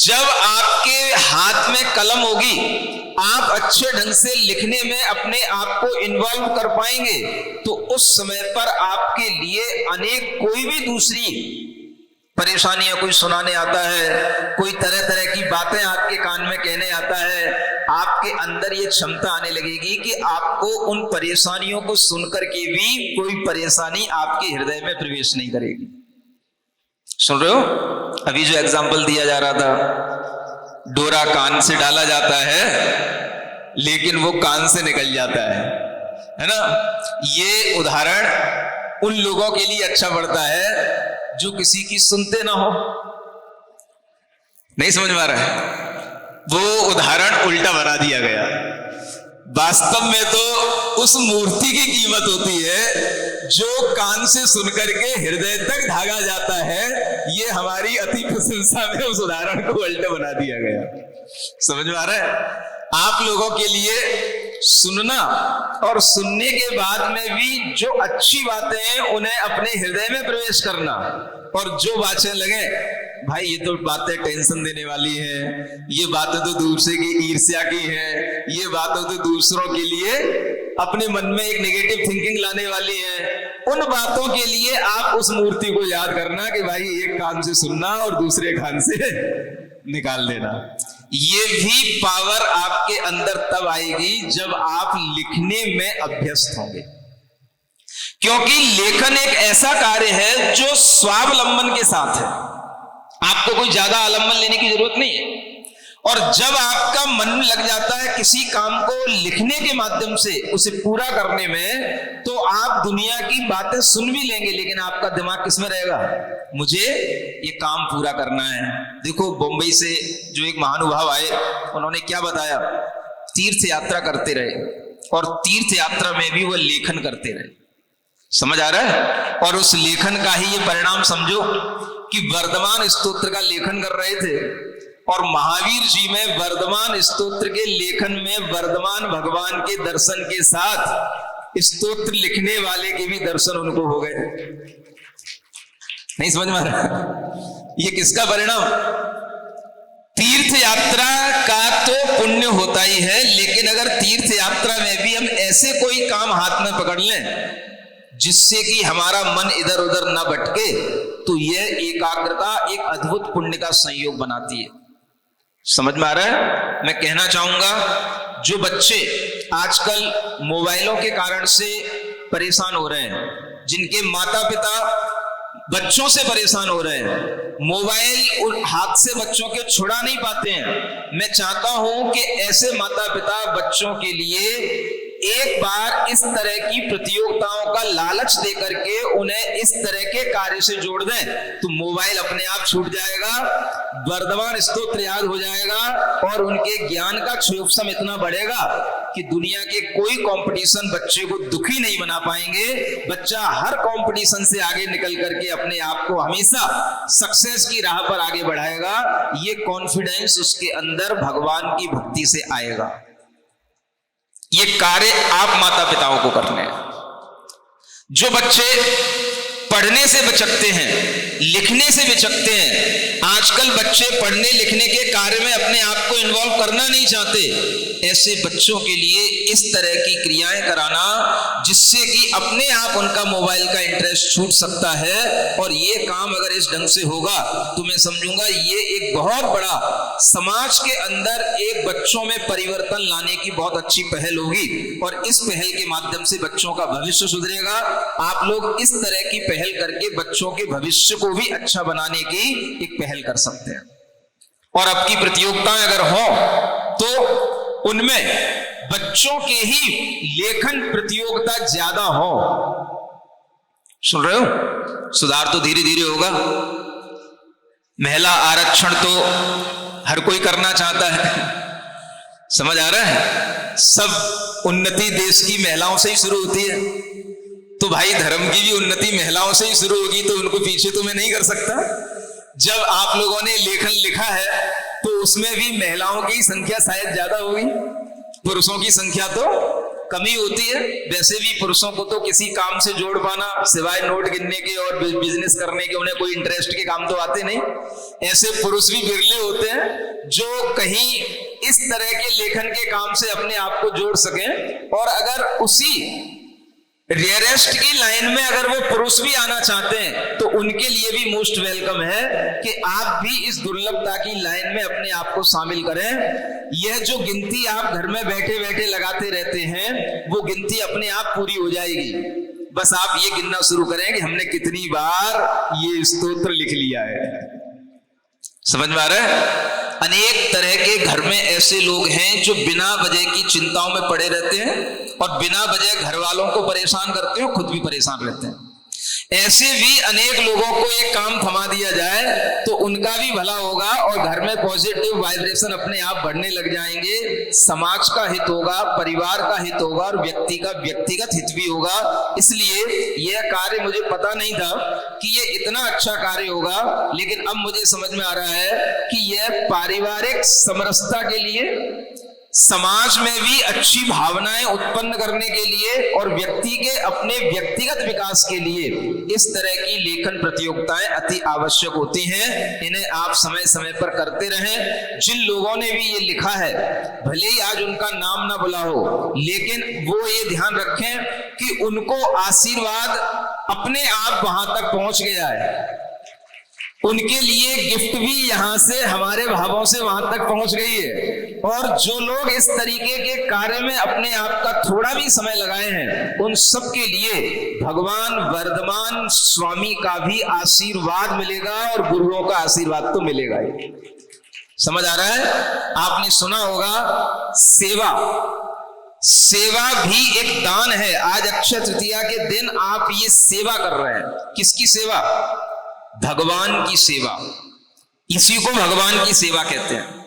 जब आपके हाथ में कलम होगी, आप अच्छे ढंग से लिखने में अपने आप को इन्वॉल्व कर पाएंगे, तो उस समय पर आपके लिए अनेक कोई भी दूसरी परेशानियां कोई सुनाने आता है, कोई तरह तरह की बातें आपके कान में कहने आता है, आपके अंदर ये क्षमता आने लगेगी कि आपको उन परेशानियों को सुनकर के भी कोई परेशानी आपके हृदय में प्रवेश नहीं करेगी। सुन रहे हो? अभी जो एग्जाम्पल दिया जा रहा था, डोरा कान से डाला जाता है लेकिन वो कान से निकल जाता है ना? ये उदाहरण उन लोगों के लिए अच्छा पड़ता है जो किसी की सुनते ना हो। नहीं समझ में आ रहा है? वो उदाहरण उल्टा बना दिया गया। वास्तव में तो उस मूर्ति की कीमत होती है जो कान से सुनकर के हृदय तक धागा जाता है। ये हमारी अति प्रशंसा में उस उदाहरण को उल्टा बना दिया गया। समझ में आ रहा है? आप लोगों के लिए सुनना और सुनने के बाद में भी जो अच्छी बातें हैं उन्हें अपने हृदय में प्रवेश करना, और जो बातें लगे भाई ये तो बातें टेंशन देने वाली है, ये बातें तो दूसरे की ईर्ष्या की है, ये बातें तो दूसरों के लिए अपने मन में एक नेगेटिव थिंकिंग लाने वाली है, उन बातों के लिए आप उस मूर्ति को याद करना कि भाई एक कान से सुनना और दूसरे कान से निकाल देना। ये भी पावर आपके अंदर तब आएगी जब आप लिखने में अभ्यस्त होंगे, क्योंकि लेखन एक ऐसा कार्य है जो स्वावलंबन के साथ है। आपको कोई ज्यादा आलंबन लेने की जरूरत नहीं है। और जब आपका मन लग जाता है किसी काम को लिखने के माध्यम से उसे पूरा करने में, तो आप दुनिया की बातें सुन भी लेंगे, लेकिन आपका दिमाग किसमें रहेगा? मुझे ये काम पूरा करना है। देखो बम्बई से जो एक महानुभाव आए, उन्होंने क्या बताया? तीर्थ यात्रा करते रहे और तीर्थ यात्रा में भी वो लेखन करते रहे। समझ आ रहा है? और उस लेखन का ही ये परिणाम समझो कि वर्धमान स्तोत्र का लेखन कर रहे थे और महावीर जी में वर्धमान स्तोत्र के लेखन में वर्धमान भगवान के दर्शन के साथ स्तोत्र लिखने वाले के भी दर्शन उनको हो गए। नहीं समझ में आ रहा? ये किसका परिणाम? तीर्थ यात्रा का तो पुण्य होता ही है, लेकिन अगर तीर्थ यात्रा में भी हम ऐसे कोई काम हाथ में पकड़ लें जिससे कि हमारा मन इधर उधर ना भटके, तो यह एकाग्रता एक अद्भुत पुण्य का संयोग बनाती है। समझ में आ रहा है? मैं कहना चाहूंगा जो बच्चे आजकल मोबाइलों के कारण से परेशान हो रहे हैं, जिनके माता पिता बच्चों से परेशान हो रहे हैं, मोबाइल हाथ से बच्चों के छुड़ा नहीं पाते हैं, मैं चाहता हूं कि ऐसे माता पिता बच्चों के लिए एक बार इस तरह की प्रतियोगिताओं का लालच देकर के उन्हें इस तरह के कार्य से जोड़ दें, तो मोबाइल अपने आप छूट जाएगा, वर्धमान स्तोत्र याद हो जाएगा और उनके ज्ञान का क्षोभसम इतना बढ़ेगा कि दुनिया के कोई कंपटीशन बच्चे को दुखी नहीं बना पाएंगे। बच्चा हर कंपटीशन से आगे निकल करके अपने आप को हमेशा सक्सेस की राह पर आगे बढ़ाएगा। ये कॉन्फिडेंस उसके अंदर भगवान की भक्ति से आएगा। ये कार्य आप माता पिताओं को करने हैं। जो बच्चे पढ़ने से बचकते हैं, लिखने से बचकते हैं, आजकल बच्चे पढ़ने लिखने के कार्य में अपने आप को इन्वॉल्व करना नहीं चाहते, ऐसे बच्चों के लिए इस तरह की क्रियाएं कराना जिससे कि अपने आप उनका मोबाइल का इंटरेस्ट छूट सकता है, और ये काम अगर इस ढंग से होगा तो मैं समझूंगा ये एक बहुत बड़ा समाज के अंदर एक बच्चों में परिवर्तन लाने की बहुत अच्छी पहल होगी, और इस पहल के माध्यम से बच्चों का भविष्य सुधरेगा। आप लोग इस तरह की पहल करके बच्चों के भविष्य को भी अच्छा बनाने की एक पहल कर सकते हैं। और अब की प्रतियोगिताएं अगर हो तो उनमें बच्चों के ही लेखन प्रतियोगिता ज्यादा हो। सुन रहे हो? सुधार तो धीरे धीरे होगा। महिला आरक्षण तो हर कोई करना चाहता है, समझ आ रहा है? सब उन्नति देश की महिलाओं से ही शुरू होती है, तो भाई धर्म की भी उन्नति महिलाओं से ही शुरू होगी, तो उनको पीछे तो मैं नहीं कर सकता। जब आप लोगों ने लेखन लिखा है तो उसमें भी महिलाओं की संख्या शायद ज्यादा होगी, पुरुषों की संख्या तो कमी होती है। वैसे भी पुरुषों को तो किसी काम से जोड़ पाना सिवाय नोट गिनने के और बिजनेस करने के उन्हें कोई इंटरेस्ट के काम तो आते नहीं। ऐसे पुरुष भी बिरले होते हैं जो कहीं इस तरह के लेखन के काम से अपने आप को जोड़ सकें, और अगर उसी रेयरेस्ट की लाइन में अगर वो पुरुष भी आना चाहते हैं तो उनके लिए भी मोस्ट वेलकम है कि आप भी इस दुर्लभता की लाइन में अपने आप को शामिल करें। यह जो गिनती आप घर में बैठे बैठे लगाते रहते हैं वो गिनती अपने आप पूरी हो जाएगी। बस आप ये गिनना शुरू करें कि हमने कितनी बार ये स्तोत्र लिख लिया है। समझ में आ रहा है? अनेक तरह के घर में ऐसे लोग हैं जो बिना वजह की चिंताओं में पड़े रहते हैं और बिना वजह घर वालों को परेशान करते हैं, खुद भी परेशान रहते हैं। ऐसे भी अनेक लोगों को एक काम थमा दिया जाए तो उनका भी भला होगा और घर में पॉजिटिव वाइब्रेशन अपने आप बढ़ने लग जाएंगे। समाज का हित होगा, परिवार का हित होगा और व्यक्ति का व्यक्तिगत हित भी होगा। इसलिए यह कार्य मुझे पता नहीं था कि यह इतना अच्छा कार्य होगा, लेकिन अब मुझे समझ में आ रहा है कि यह पारिवारिक समरसता के लिए, समाज में भी अच्छी भावनाएं उत्पन्न करने के लिए और व्यक्ति के अपने व्यक्तिगत विकास के लिए इस तरह की लेखन प्रतियोगिताएं अति आवश्यक होती हैं। इन्हें आप समय समय पर करते रहें। जिन लोगों ने भी ये लिखा है, भले ही आज उनका नाम ना बुला हो, लेकिन वो ये ध्यान रखें कि उनको आशीर्वाद अपने आप वहां तक पहुंच गया है। उनके लिए गिफ्ट भी यहां से हमारे भावों से वहां तक पहुंच गई है। और जो लोग इस तरीके के कार्य में अपने आप का थोड़ा भी समय लगाए हैं, उन सब के लिए भगवान वर्धमान स्वामी का भी आशीर्वाद मिलेगा और गुरुओं का आशीर्वाद तो मिलेगा ही। समझ आ रहा है? आपने सुना होगा सेवा, सेवा भी एक दान है। आज अक्षय तृतीया के दिन आप ये सेवा कर रहे हैं। किसकी सेवा? भगवान की सेवा। इसी को भगवान की सेवा कहते हैं।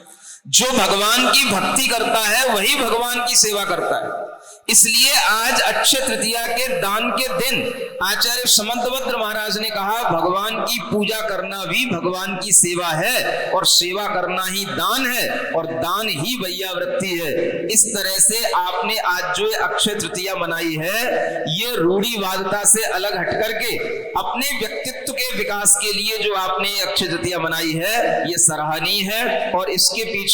जो भगवान की भक्ति करता है वही भगवान की सेवा करता है। इसलिए आज अक्षय तृतीया के दान के दिन आचार्य समंतभद्र महाराज ने कहा, भगवान की पूजा करना भी भगवान की सेवा है और सेवा करना ही दान है और दान ही वैयावृत्ति है। इस तरह से आपने आज जो अक्षय तृतीया मनाई है, ये रूढ़िवादिता से अलग हट करके अपने व्यक्तित्व के विकास के लिए जो आपने अक्षय तृतीया मनाई है, ये सराहनीय है। और इसके पीछे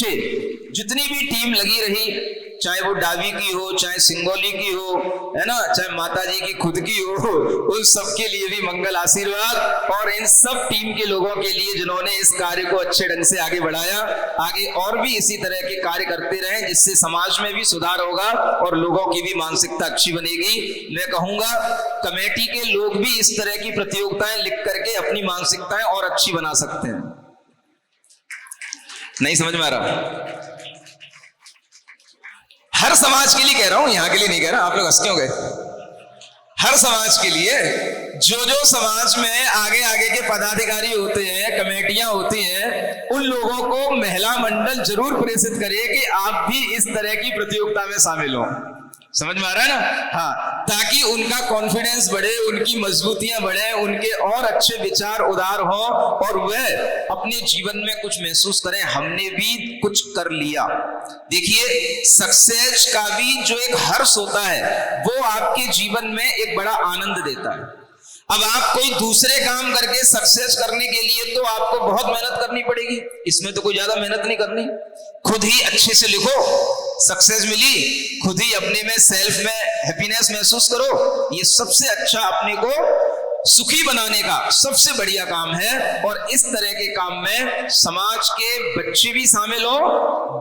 जितनी भी टीम लगी रही, चाहे वो डाबी की हो, चाहे सिंगोली की हो, है ना, चाहे माता जी की खुद की हो, उन सब के लिए भी मंगल आशीर्वाद। और इन सब टीम के लोगों के लिए जिन्होंने इस कार्य को अच्छे ढंग से आगे बढ़ाया, आगे और भी इसी तरह के कार्य करते रहें, जिससे समाज में भी सुधार होगा और लोगों की भी मानसिकता अच्छी बनेगी। मैं कहूंगा कमेटी के लोग भी इस तरह की प्रतियोगिताएं लिख करके अपनी मानसिकताएं और अच्छी बना सकते हैं। नहीं समझ में आ रहा? हर समाज के लिए कह रहा हूं, यहां के लिए नहीं कह रहा। आप लोग हंस क्यों गए? हर समाज के लिए, जो समाज में आगे आगे के पदाधिकारी होते हैं, कमेटियां होती हैं, उन लोगों को महिला मंडल जरूर प्रेरित करे कि आप भी इस तरह की प्रतियोगिता में शामिल हो। समझ में आ रहा है ना? हाँ, ताकि उनका कॉन्फिडेंस बढ़े, उनकी मजबूतियां बढ़े, उनके और अच्छे विचार उदार हो और वह अपने जीवन में कुछ महसूस करें, हमने भी कुछ कर लिया। देखिए, सक्सेस का भी जो एक हर्ष होता है वो आपके जीवन में एक बड़ा आनंद देता है। अब आप कोई दूसरे काम करके सक्सेस करने के लिए तो आपको बहुत मेहनत करनी पड़ेगी, इसमें तो कोई ज्यादा मेहनत नहीं करनी। खुद ही अच्छे से लिखो, सक्सेस मिली, खुद ही अपने में सेल्फ में हैप्पीनेस महसूस करो। ये सबसे अच्छा अपने को सुखी बनाने का सबसे बढ़िया काम है। और इस तरह के काम में समाज के बच्चे भी शामिल हो,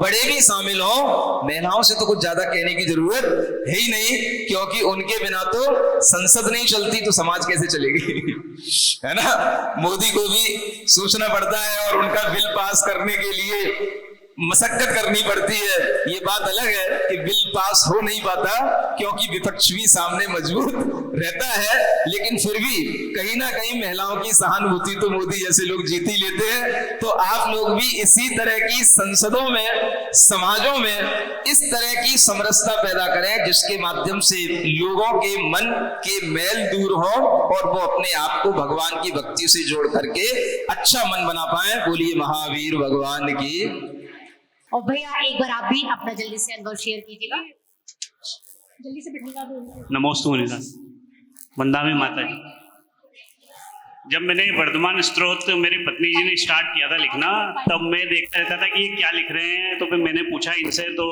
बड़े भी शामिल हो। महिलाओं से तो कुछ ज्यादा कहने की जरूरत है ही नहीं, क्योंकि उनके बिना तो संसद नहीं चलती, तो समाज कैसे चलेगी? है ना? मोदी को भी सोचना पड़ता है और उनका बिल पास करने के लिए मशक्कत करनी पड़ती है। ये बात अलग है कि बिल पास हो नहीं पाता क्योंकि विपक्ष भी सामने मजबूत रहता है, लेकिन फिर भी कहीं ना कहीं महिलाओं की सहानुभूति तो मोदी जैसे लोग जीत ही लेते हैं। तो आप लोग भी इसी तरह की संसदों में, समाजों में इस तरह की समरसता पैदा करें, जिसके माध्यम से लोगों के मन के मैल दूर हो और वो अपने आप को भगवान की भक्ति से जोड़ करके अच्छा मन बना पाए। बोलिए महावीर भगवान की। और भैया एक बार आप भी अपना जल्दी से अनुभव शेयर कीजिएगा। जल्दी से बिठा दो। नमोस्तु मुनिदास, वंदामी माता जी। जब मैंने वर्धमान स्तोत्र मेरी पत्नी जी ने स्टार्ट किया था लिखना, तब मैं देखता रहता था कि ये क्या लिख रहे हैं। तो फिर मैंने पूछा इनसे, तो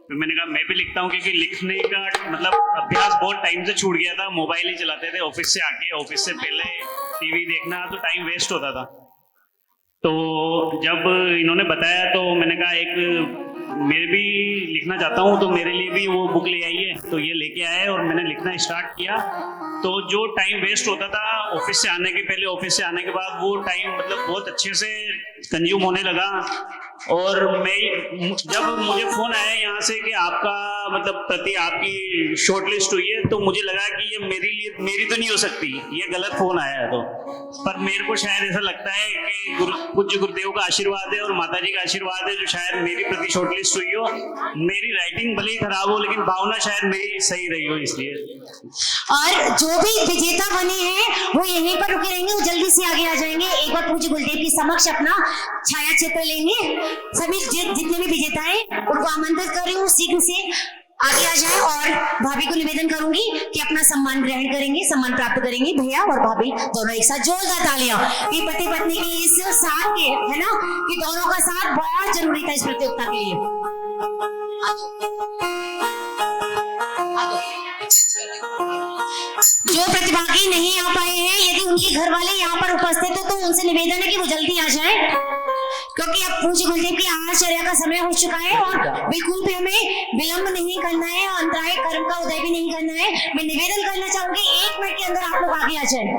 फिर मैंने कहा मैं भी लिखता हूँ, क्योंकि लिखने का मतलब अभ्यास बहुत टाइम से छूट गया था। मोबाइल ही चलाते थे, ऑफिस से आके, ऑफिस से पहले टीवी देखना, तो टाइम वेस्ट होता था। तो जब इन्होंने बताया तो मैंने कहा एक मैं भी लिखना चाहता हूँ, तो मेरे लिए भी वो बुक ले आइए। तो ये लेके आए और मैंने लिखना स्टार्ट किया। तो जो टाइम वेस्ट होता था ऑफिस से आने के पहले, ऑफिस से आने के बाद, वो टाइम मतलब बहुत अच्छे से कंज्यूम होने लगा। और मैं जब मुझे फोन आया यहाँ से कि आपका मतलब प्रति आपकी शॉर्ट लिस्ट हुई है, तो मुझे लगा कि ये मेरी तो नहीं हो सकती, ये गलत फोन आया है। तो पर मेरे को शायद ऐसा लगता है कि पूज्य गुरुदेव का आशीर्वाद है और माता जी का आशीर्वाद है, जो शायद मेरी प्रति शॉर्ट लिस्ट हुई हो। मेरी राइटिंग भले ही खराब हो, लेकिन भावना शायद मेरी सही रही हो, इसलिए। और जो भी विजेता बने हैं वो यहीं पर रुके रहेंगे, वो जल्दी से आगे आ जाएंगे। एक बार पूज्य गुरुदेव के समक्ष अपना छाया चित्र लेंगे। सभी जितने भी विजेता हैं उनको आमंत्रित कर रही हूँ शीघ्र से आगे आ जाए, और भाभी को निवेदन करूंगी कि अपना सम्मान ग्रहण करेंगे, सम्मान प्राप्त करेंगे। भैया और भाभी दोनों एक साथ जोरदार तालियां। ये पति पत्नी के इस साथ के है ना, कि दोनों का साथ बहुत जरूरी था इस प्रतियोगिता के लिए। जो प्रतिभागी नहीं आ पाए हैं, यदि उनके घर वाले यहाँ पर उपस्थित हो तो उनसे निवेदन है कि वो जल्दी आ जाएं, क्योंकि अब पूज्य गुरुदेव की आहारचर्या का समय हो चुका है और बिल्कुल भी हमें विलंब नहीं करना है, अंतराय कर्म का उदय भी नहीं करना है। मैं निवेदन करना चाहूंगी 1 मिनट के अंदर आप लोग आगे आ जाएं।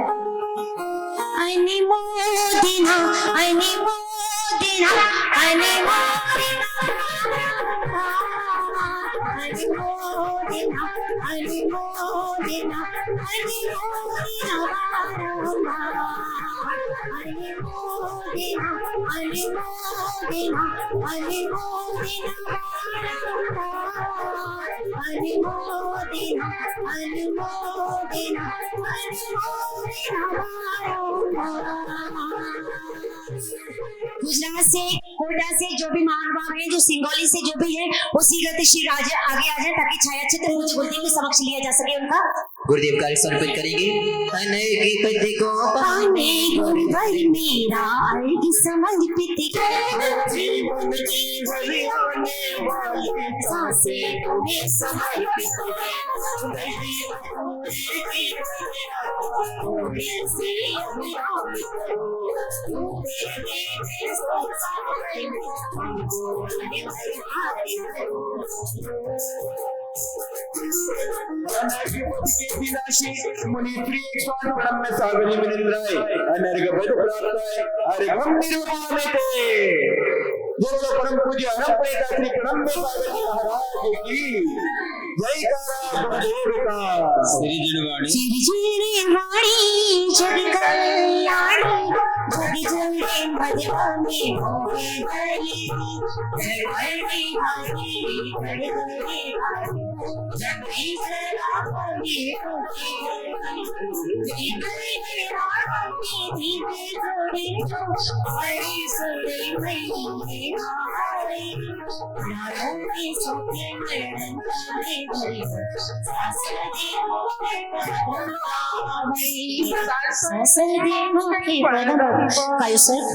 अनिमोदिना अनिमोदिना अनिमोदिना अनिमोदिना अनिमोदिना गुजरात से, कोटा से जो भी महानुभाव है, जो सिंगौली से जो भी है, वो शीघ्र शीघ्र आगे आ जाए, ताकि छाया चित्र पूज्य गुरुदेव के समक्ष लिया जा सके उनका। गुरुदेव कार्य समर्पित करेंगे। अनेक को पाने गुरुवर मेरा अर्घ समर्पित जीवन की बलियाने वाली सांसें तुम्हें समर्पित मुनिप्रिय 108 प्रणम में सागर जी मिलिंद्राय अनर्घ भज प्राप्ताय अर्घम निर्वाणते। जय परम पूज्य हरम प्रेता श्री प्रणम में सागर जी महाराज की जय। गुरुदेव का श्री जिणवाणी जग कल्याणी जग जंगे मधुबनी होवे गली जगवती हरी गड़गड़ी जगवी जलावनी सर